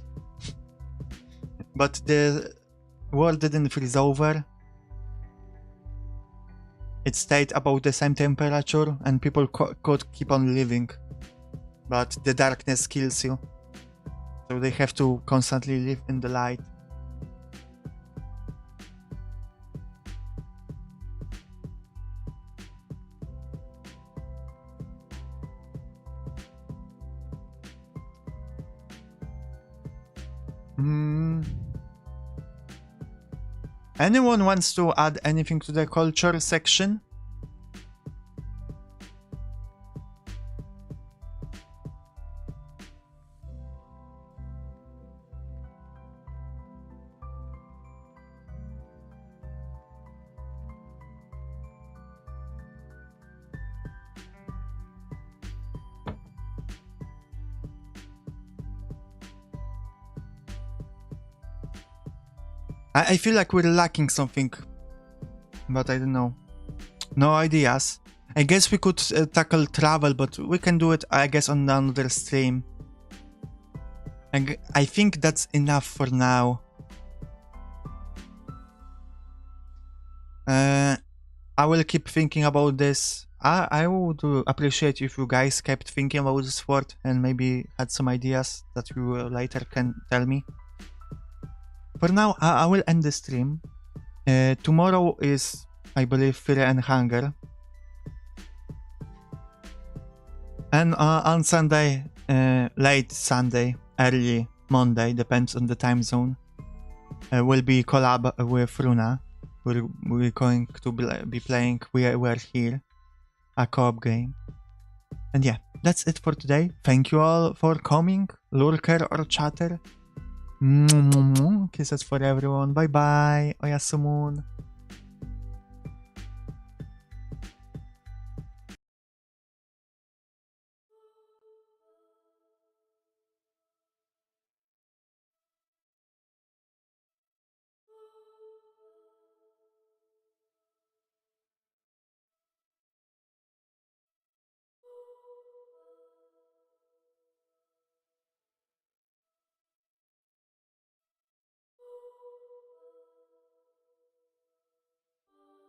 A: But the world didn't freeze over. It stayed about the same temperature and people could keep on living. But the darkness kills you. So they have to constantly live in the light. Anyone wants to add anything to the culture section? I feel like we're lacking something, but I don't know. No ideas. I guess we could tackle travel, but we can do it, I guess, on another stream. And I think that's enough for now. I will keep thinking about this. I would appreciate if you guys kept thinking about this word and maybe had some ideas that you later can tell me. For now, I will end the stream. Tomorrow is, I believe, Fear and Hunger. And on Sunday, late Sunday, early Monday, depends on the time zone, will be collab with Runa. We're going to be playing We're Here, a co-op game. And yeah, that's it for today. Thank you all for coming, lurker or chatter. Kisses for everyone. Bye bye. Oyasumun.